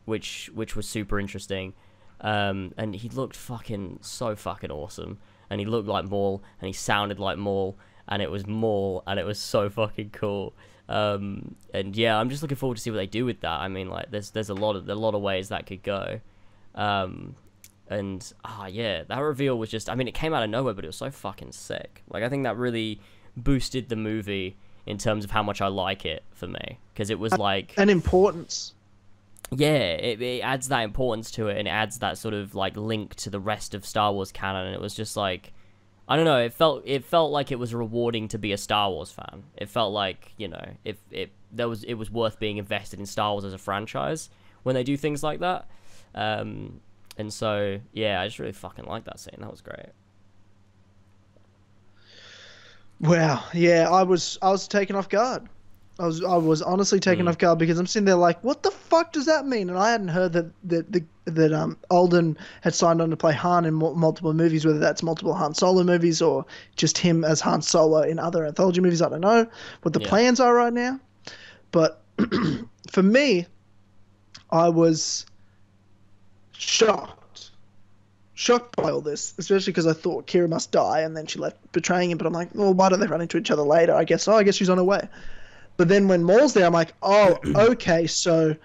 which was super interesting. And he looked so fucking awesome, and he looked like Maul, and he sounded like Maul, and it was Maul, and it was so fucking cool. And yeah, I'm just looking forward to see what they do with that. I mean, like, there's a lot of ways that could go. And yeah, that reveal was just, I mean, it came out of nowhere, but it was so fucking sick. Like, I think that really boosted the movie in terms of how much I like it for me, because it was like an importance. Yeah, it adds that importance to it, and it adds that sort of like link to the rest of Star Wars canon. And it was just like, I don't know, it felt like it was rewarding to be a Star Wars fan. It felt like, you know, it was worth being invested in Star Wars as a franchise when they do things like that. And so yeah, I just really fucking like that scene. That was great. Wow, yeah, I was taken off guard. I was honestly taken off guard, because I'm sitting there like, what the fuck does that mean? And I hadn't heard that Alden had signed on to play Han in multiple movies, whether that's multiple Han Solo movies or just him as Han Solo in other anthology movies. I don't know what the plans are right now, but for me, I was shocked by all this, especially because I thought Kira must die, and then she left betraying him. But I'm like, well, why don't they run into each other later? I guess she's on her way. But then when Maul's there, I'm like, oh, okay, so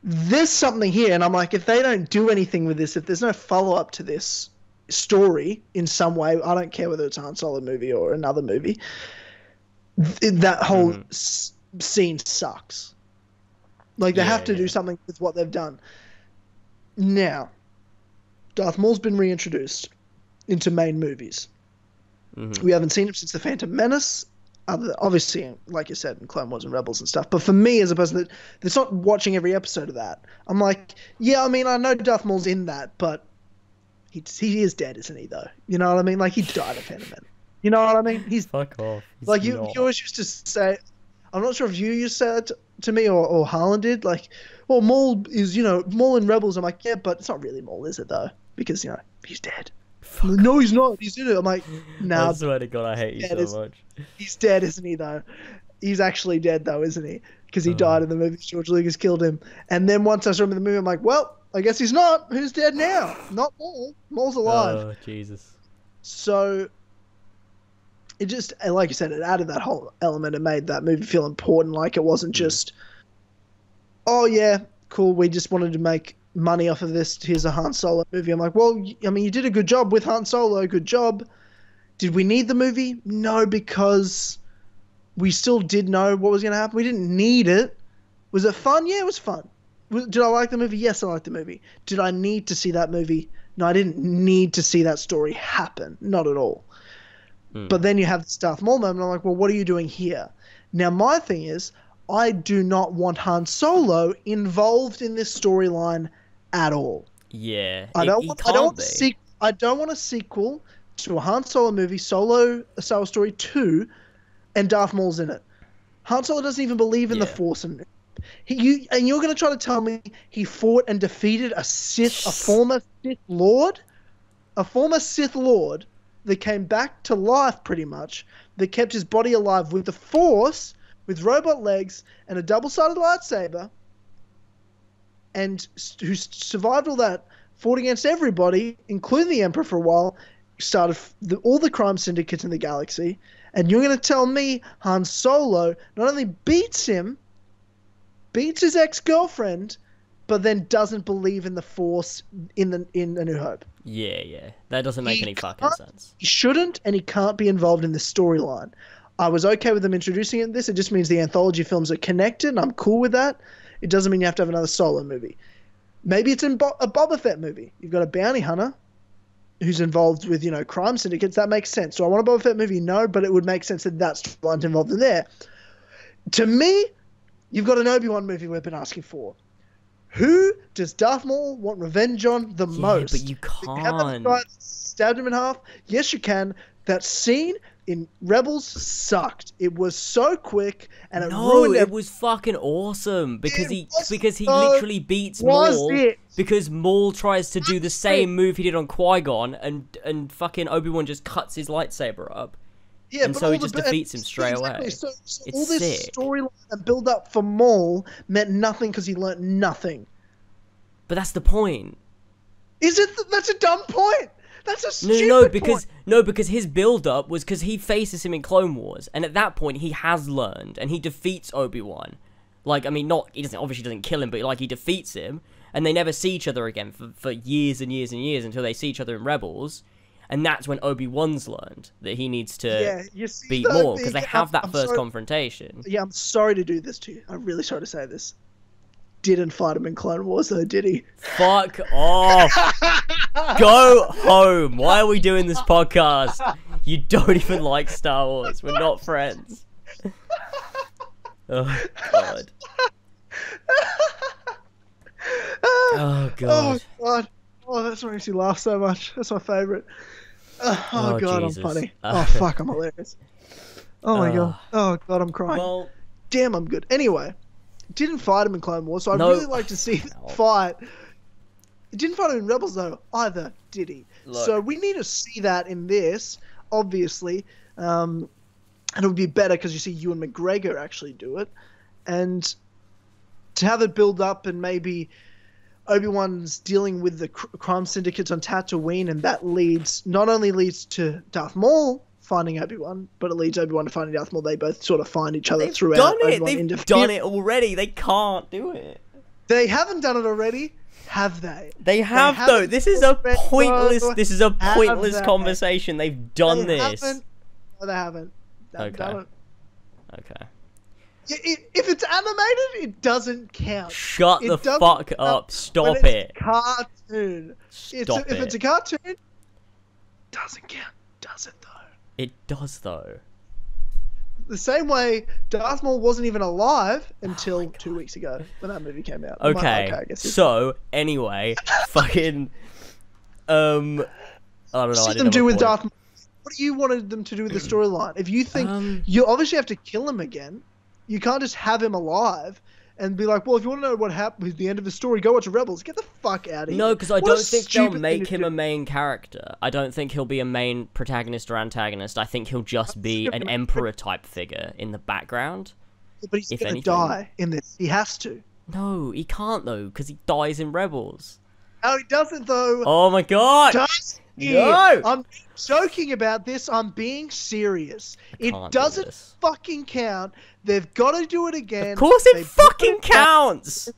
there's something here. And I'm like, if they don't do anything with this, if there's no follow-up to this story in some way, I don't care whether it's a Han Solo movie or another movie, that whole scene sucks. Like, they have to do something with what they've done. Now, Darth Maul's been reintroduced into main movies. We haven't seen him since The Phantom Menace. Obviously, like you said, in Clone Wars and Rebels and stuff. But for me, as a person that's not watching every episode of that, I'm like, yeah, I mean, I know Darth Maul's in that, but he is dead, isn't he, though? You know what I mean? Like, he died of Phantom Menace. You know what I mean? Fuck off. Like, you always used to say, I'm not sure if you used to say that to me or Harlan did, like, well, Maul is, you know, Maul in Rebels. I'm like, yeah, but it's not really Maul, is it, though? Because, you know, he's dead. No, he's not. He's in it. I'm like, nah. I swear to God, I hate you so much. He's dead, isn't he, though? He's actually dead, though, isn't he? Because he died in the movie. George Lucas killed him. And then once I saw him in the movie, I'm like, well, I guess he's not. Who's dead now? Not Maul. Maul's alive. Oh, Jesus. So, it just, like you said, it added that whole element and made that movie feel important. Like, it wasn't just, oh, yeah, cool, we just wanted to make money off of this. Here's a Han Solo movie. I'm like, well, I mean, you did a good job with Han Solo. Good job. Did we need the movie? No, because we still did know what was going to happen. We didn't need it. Was it fun? Yeah, it was fun. Did I like the movie? Yes, I liked the movie. Did I need to see that movie? No, I didn't need to see that story happen. Not at all. But then you have the Darth Maul moment. I'm like, well, what are you doing here? Now, my thing is, I do not want Han Solo involved in this storyline at all. Yeah, I don't want a sequel to a Han Solo movie, Solo: A Star Wars Story 2, and Darth Maul's in it. Han Solo doesn't even believe in the Force, and you're going to try to tell me he fought and defeated a former Sith Lord that came back to life, pretty much, that kept his body alive with the Force, with robot legs and a double-sided lightsaber, and who survived all that, fought against everybody, including the Emperor for a while, started all the crime syndicates in the galaxy, and you're going to tell me Han Solo not only beats his ex-girlfriend, but then doesn't believe in the Force in A New Hope. Yeah. That doesn't make any fucking sense. He shouldn't, and he can't be involved in the storyline. I was okay with them introducing it in this. It just means the anthology films are connected, and I'm cool with that. It doesn't mean you have to have another Solo movie. Maybe it's in a Boba Fett movie. You've got a bounty hunter who's involved with, you know, crime syndicates. That makes sense. Do I want a Boba Fett movie? No, but it would make sense that that's involved in there. To me, you've got an Obi-Wan movie we've been asking for. Who does Darth Maul want revenge on the most? But you can't. Have that stabbed him in half? Yes, you can. That scene in Rebels sucked. It was so quick, and it ruined it was fucking awesome because he literally beats Maul because Maul tries to do the same move he did on Qui-Gon, and fucking Obi-Wan just cuts his lightsaber up. Yeah, and so he just defeats him straight away. So all this storyline and build up for Maul meant nothing because he learnt nothing. But that's the point. Is it? That's a dumb point. That's a stupid point. Because his build-up was because he faces him in Clone Wars, and at that point he has learned, and he defeats Obi-Wan. Like, I mean, he obviously doesn't kill him, but like he defeats him, and they never see each other again for years and years and years until they see each other in Rebels, and that's when Obi-Wan's learned that he needs to beat Maul, because they have that first confrontation. Yeah, I'm sorry to do this to you. I'm really sorry to say this. Didn't fight him in Clone Wars, though, did he? Fuck off. Go home. Why are we doing this podcast? You don't even like Star Wars. We're not friends. Oh, God. Oh, God. Oh, God. Oh, that's what makes you laugh so much. That's my favourite. Oh, God, Jesus. I'm funny. Oh, fuck, I'm hilarious. Oh, my God. Oh, God, I'm crying. Well, damn, I'm good. Anyway, didn't fight him in Clone Wars, so I'd really like to see that fight. Didn't fight him in Rebels, though, either, did he? Look. So we need to see that in this, obviously. And it would be better because you see Ewan McGregor actually do it. And to have it build up and maybe Obi-Wan's dealing with the crime syndicates on Tatooine, and that not only leads to Darth Maul finding Obi-Wan, but it leads Obi-Wan to finding Darth Maul. They both sort of find each other throughout. They've done it already. They can't do it. They haven't done it already, have they? They have though. This is a pointless. This is a pointless conversation. They've done this. No, they haven't. Okay. Done it. Okay. If it's animated, it doesn't count. Shut the fuck up. Stop it. It's a cartoon. Stop it. If it's a cartoon, it doesn't count. Does it, though? It does, though. The same way Darth Maul wasn't even alive until 2 weeks ago when that movie came out. Okay, so, anyway, fucking, I don't know. What did them do with Darth Maul? What do you wanted them to do with the storyline? If you think you obviously have to kill him again, you can't just have him alive and be like, well, if you want to know what happened with the end of the story, go watch Rebels. Get the fuck out of here. No, because I don't think they'll make him a main character. I don't think he'll be a main protagonist or antagonist. I think he'll just be an Emperor-type figure in the background. But he's going to die in this. He has to. No, he can't, though, because he dies in Rebels. No, he doesn't, though. Oh, my God. Does he? No! I'm joking about this. I'm being serious. It doesn't fucking count. They've got to do it again. Of course it fucking counts!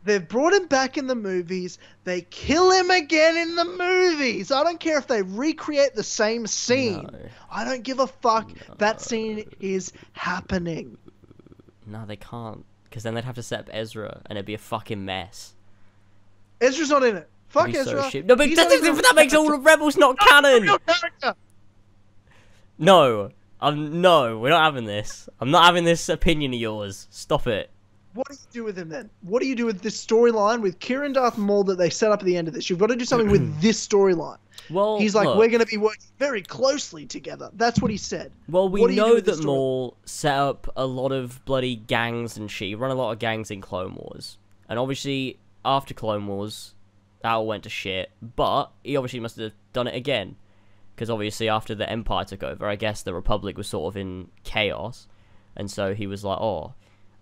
They've brought him back in the movies. They kill him again in the movies. I don't care if they recreate the same scene. No. I don't give a fuck. No. That scene is happening. No, they can't. Because then they'd have to set up Ezra, and it'd be a fucking mess. Ezra's not in it. Fuck Ezra. So no, but that makes all the Rebels not canon. No. No, we're not having this. I'm not having this opinion of yours. Stop it. What do you do with him then? What do you do with this storyline with Kira and Darth Maul that they set up at the end of this? You've got to do something with this storyline. Well, he's like, we're going to be working very closely together. That's what he said. Well, we know that Maul set up a lot of bloody gangs and shit. He run a lot of gangs in Clone Wars. And obviously, after Clone Wars, that all went to shit. But he obviously must have done it again. Because obviously after the Empire took over, I guess the Republic was sort of in chaos. And so he was like, oh,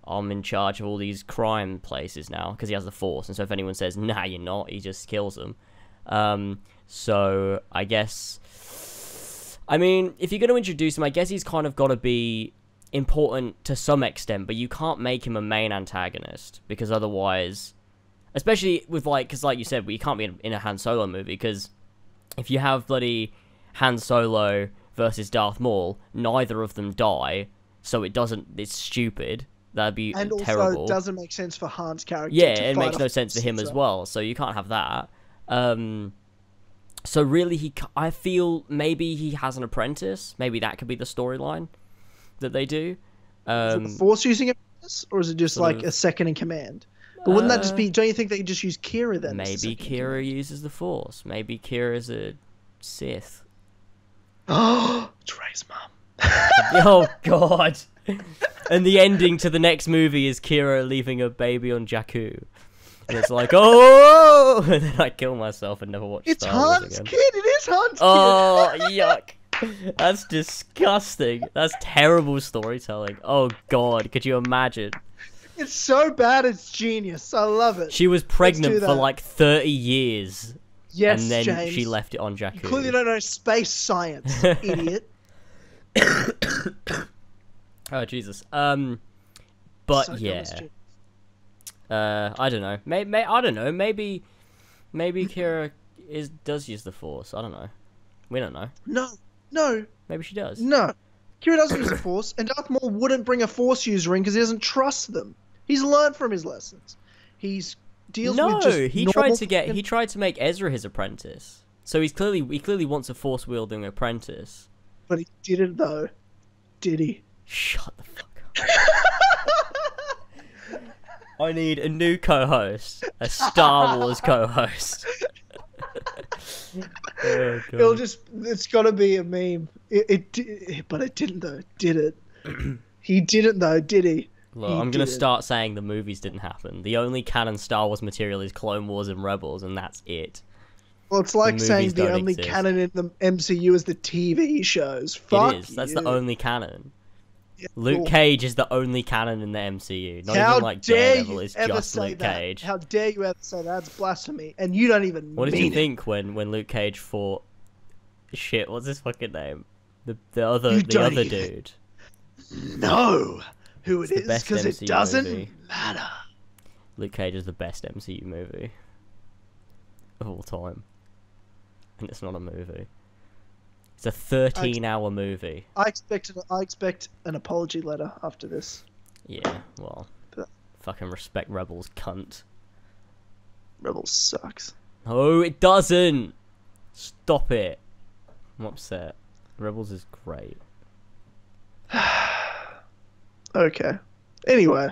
I'm in charge of all these crime places now. Because he has the Force. And so if anyone says, nah, you're not, he just kills them. So I guess... I mean, if you're going to introduce him, I guess he's kind of got to be important to some extent. But you can't make him a main antagonist. Because otherwise... Especially with, like... Because like you said, you can't be in a Han Solo movie. Because if you have bloody... Han Solo versus Darth Maul, neither of them die, so it's stupid. That'd be terrible. And also, it doesn't make sense for Han's character. Yeah, it makes no sense for him as well, so you can't have that. So really, I feel maybe he has an apprentice. Maybe that could be the storyline that they do. Is it the Force using apprentice, or is it just like a second in command? But wouldn't that just be... Don't you think they could just use Kira then? Maybe Kira uses the Force. Maybe Kira's a Sith. Oh, it's Rey's mum. Oh, God. And the ending to the next movie is Kira leaving a baby on Jakku. And it's like, oh! And then I kill myself and never watch Star Wars again. It's Han's kid! It is Han's kid! Oh, yuck. That's disgusting. That's terrible storytelling. Oh, God. Could you imagine? It's so bad, it's genius. I love it. She was pregnant for like 30 years. Yes, and then James. she left it on Jakku. You clearly don't know space science, idiot. Oh Jesus. But So yeah. dumb, I don't know. I don't know. Maybe Kira does use the Force. I don't know. We don't know. No. Maybe she does. No. Kira doesn't use the Force, and Darth Maul wouldn't bring a Force user in because he doesn't trust them. He's learned from his lessons. He tried to make Ezra his apprentice. So he clearly wants a Force wielding apprentice. But he didn't though. Did he? Shut the fuck up. I need a new co-host. A Star Wars co-host. Oh, God. It's gotta be a meme. But it didn't though, did it? He didn't though, did he? Look, I'm gonna start saying the movies didn't happen. The only canon Star Wars material is Clone Wars and Rebels, and that's it. Well, it's like saying the only canon in the MCU is the TV shows. Fuck it is. That's the only canon. Yeah, Luke Cage is the only canon in the MCU. Not even like Daredevil is just Luke Cage. How dare you ever say that? That's blasphemy. And you don't even What did you think when Luke Cage fought... Shit, what's his fucking name? The other dude. No! Who it is, because it doesn't matter. Luke Cage is the best MCU movie of all time. And it's not a movie. It's a 13-hour movie. I expect an apology letter after this. Yeah, well, fucking respect Rebels, cunt. Rebels sucks. No, it doesn't. Stop it. I'm upset. Rebels is great. Okay. Anyway.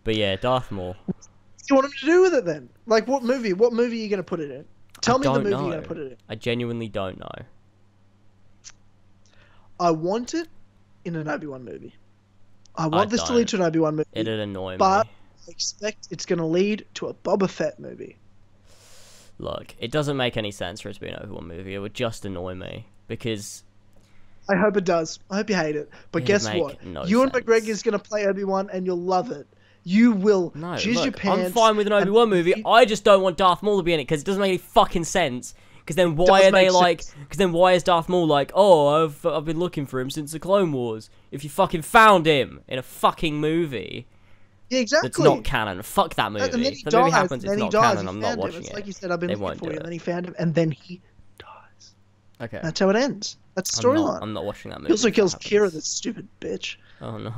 But yeah, Darth Maul. What do you want him to do with it then? Like, what movie? What movie are you going to put it in? Tell me the movie you're going to put it in. I genuinely don't know. I want it in an Obi-Wan movie. I want this to lead to an Obi-Wan movie. It'd annoy me. But I expect it's going to lead to a Boba Fett movie. Look, it doesn't make any sense for it to be an Obi-Wan movie. It would just annoy me. Because... I hope it does. I hope you hate it. But guess what? Ewan McGregor's going to play Obi-Wan and you'll love it. You will jizz your pants. I'm fine with an Obi-Wan movie. I just don't want Darth Maul to be in it because it doesn't make any fucking sense. Because then why are they like... Because then why is Darth Maul like, oh, I've been looking for him since the Clone Wars. If you fucking found him in a fucking movie... Yeah, exactly. That's not canon. Fuck that movie. And then if the movie happens, it's not canon, I'm not watching it. It's like you said, I've been looking for you, and then he found him, and then he dies. Okay. That's how it ends. That's the storyline. I'm not watching that movie. He also kills Kira, that stupid bitch. Oh no.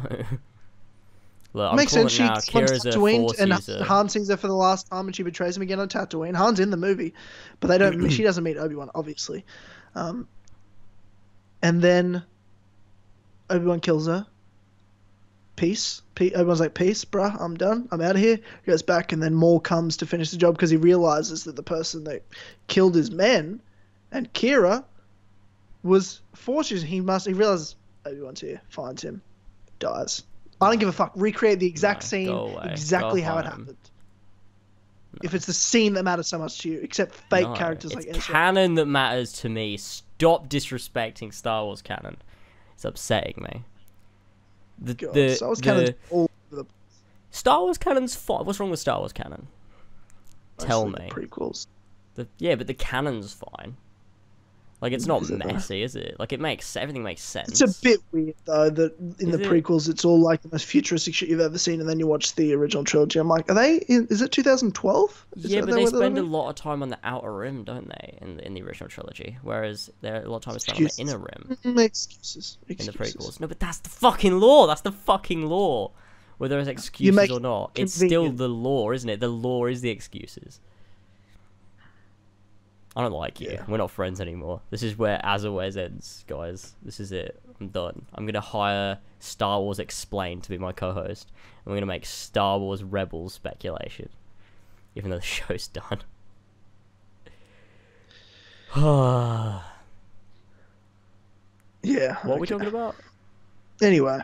Look, Makes sense. She now. Kira's a Force and user. Han sees her for the last time, and she betrays him again on Tatooine. Han's in the movie, but they don't. She doesn't meet Obi-Wan, obviously. And then Obi-Wan kills her. Peace. Obi-Wan's like, peace, bruh. I'm done. I'm out of here. He goes back, and then Maul comes to finish the job because he realizes that the person that killed his men and Kira was Force using. He realizes Obi-Wan's here, finds him, dies. I don't give a fuck. Recreate the exact scene, exactly how it happened. No. If it's the scene that matters so much to you, except fake characters like Ezra. It's canon that matters to me. Stop disrespecting Star Wars canon. It's upsetting me. Star Wars canon's all over the... Star Wars canon's fine. What's wrong with Star Wars canon? Tell me. The prequels. Yeah, but the canon's fine. Like, it's not messy, is it? Like, everything makes sense. It's a bit weird, though, that in the prequels, it's all like the most futuristic shit you've ever seen, and then you watch the original trilogy. I'm like, is it 2012? Yeah, but they spend a lot of time on the Outer Rim, don't they, in the original trilogy? Whereas a lot of time is spent on the Inner Rim. Excuses. In the prequels. No, but that's the fucking law! That's the fucking law! Whether it's excuses or not. It's still the law, isn't it? The law is the excuses. I don't like you. Yeah. We're not friends anymore. This is where Azawez ends, guys. This is it. I'm done. I'm going to hire Star Wars Explained to be my co-host. And we're going to make Star Wars Rebels speculation. Even though the show's done. Yeah. What are we talking about? Anyway.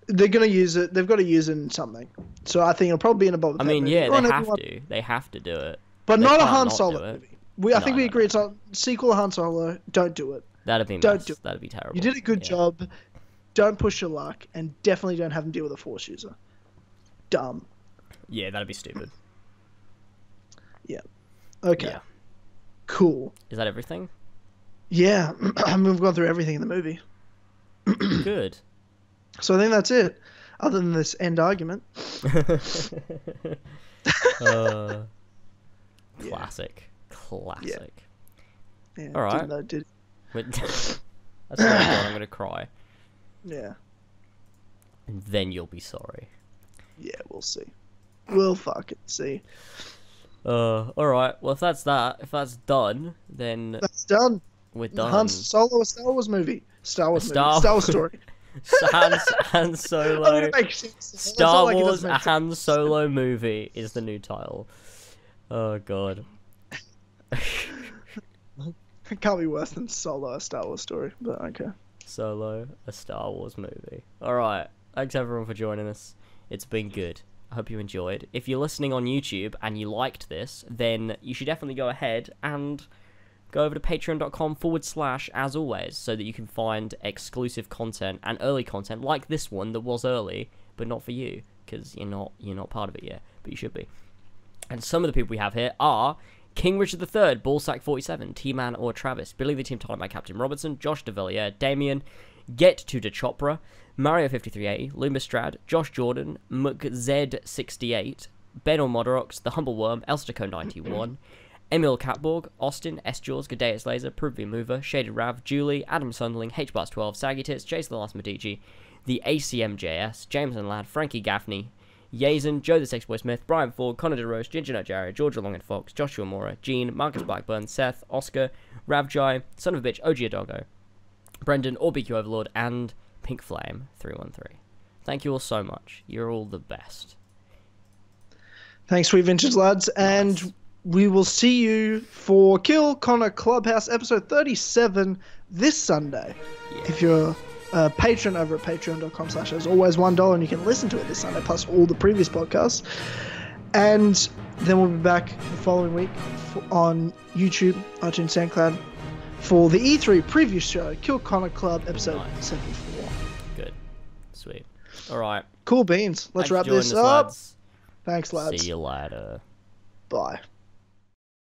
They're going to use it. They've got to use it in something. So I think it'll probably be in a Boba Fett movie. Yeah, they have to. They have to do it. But not a Han Solo movie. I think we agree it's a sequel to Han Solo. Don't do it. That'd be That'd be terrible. You did a good job. Don't push your luck, and definitely don't have him deal with a Force user. Dumb. Yeah, that'd be stupid. Yeah. Okay. Yeah. Cool. Is that everything? Yeah, I mean, we've gone through everything in the movie. Good. So I think that's it. Other than this end argument. Classic. Classic. Yeah, all right. That's I'm gonna cry. Yeah. And then you'll be sorry. Yeah, we'll see. We'll fucking see. Alright, well if that's done, then that's done. We're done. Han Solo, a Star Wars movie. Star Wars story. Han Solo. Star Wars, a Han Solo movie is the new title. Oh god. It can't be worse than Solo, a Star Wars story, but okay. Solo, a Star Wars movie. Alright, thanks everyone for joining us. It's been good. I hope you enjoyed. If you're listening on YouTube and you liked this, then you should definitely go ahead and go over to patreon.com/asalways so that you can find exclusive content and early content like this one that was early, but not for you, because you're not part of it yet, but you should be. And some of the people we have here are King Richard III, Ballsack47, Tman or Travis, Billy the Team Tynamite Captain Robertson, Josh Devillier, Damian, Get to the Chopra, Mario5380, Lumistrad, Josh Jordan, McZ68, Ben or Modorox, TheHumbleWorm, Elstaco91, Emil Katborg, Austin, Sjors, GdayItslaZer, Prudhvi Muvva, Shaded Rav, Julli, Adam Sundling, HBars12, SaggyTits, Jayce the Last Medici, TheACMJS, Jameson Lad, Frankie Gaffney, Yazen, Joe the Sexy Boi Smith, Brian Ford, Connor Durose, GingerNutJared, LongEaredFox, Joshua Maurer, Gene, Marcus Blackburn, Seth, Oscar, Ravjai, Son of a Bitch, Ogeaidogo, Brendan, BQ Overlord, and Pink Flame 313. Thank you all so much. You're all the best. Thanks, sweet vintage lads, and we will see you for Kill Connor Clubhouse episode 37 this Sunday. Yeah. If you're a patron over at patreon.com/as always $1, and you can listen to it this Sunday plus all the previous podcasts. And then we'll be back the following week on YouTube, iTunes, SoundCloud for the E3 preview show, Kill Connor Club episode 74. Good. Sweet. All right. Cool beans. Let's wrap this up. Thanks, lads. See you later. Bye.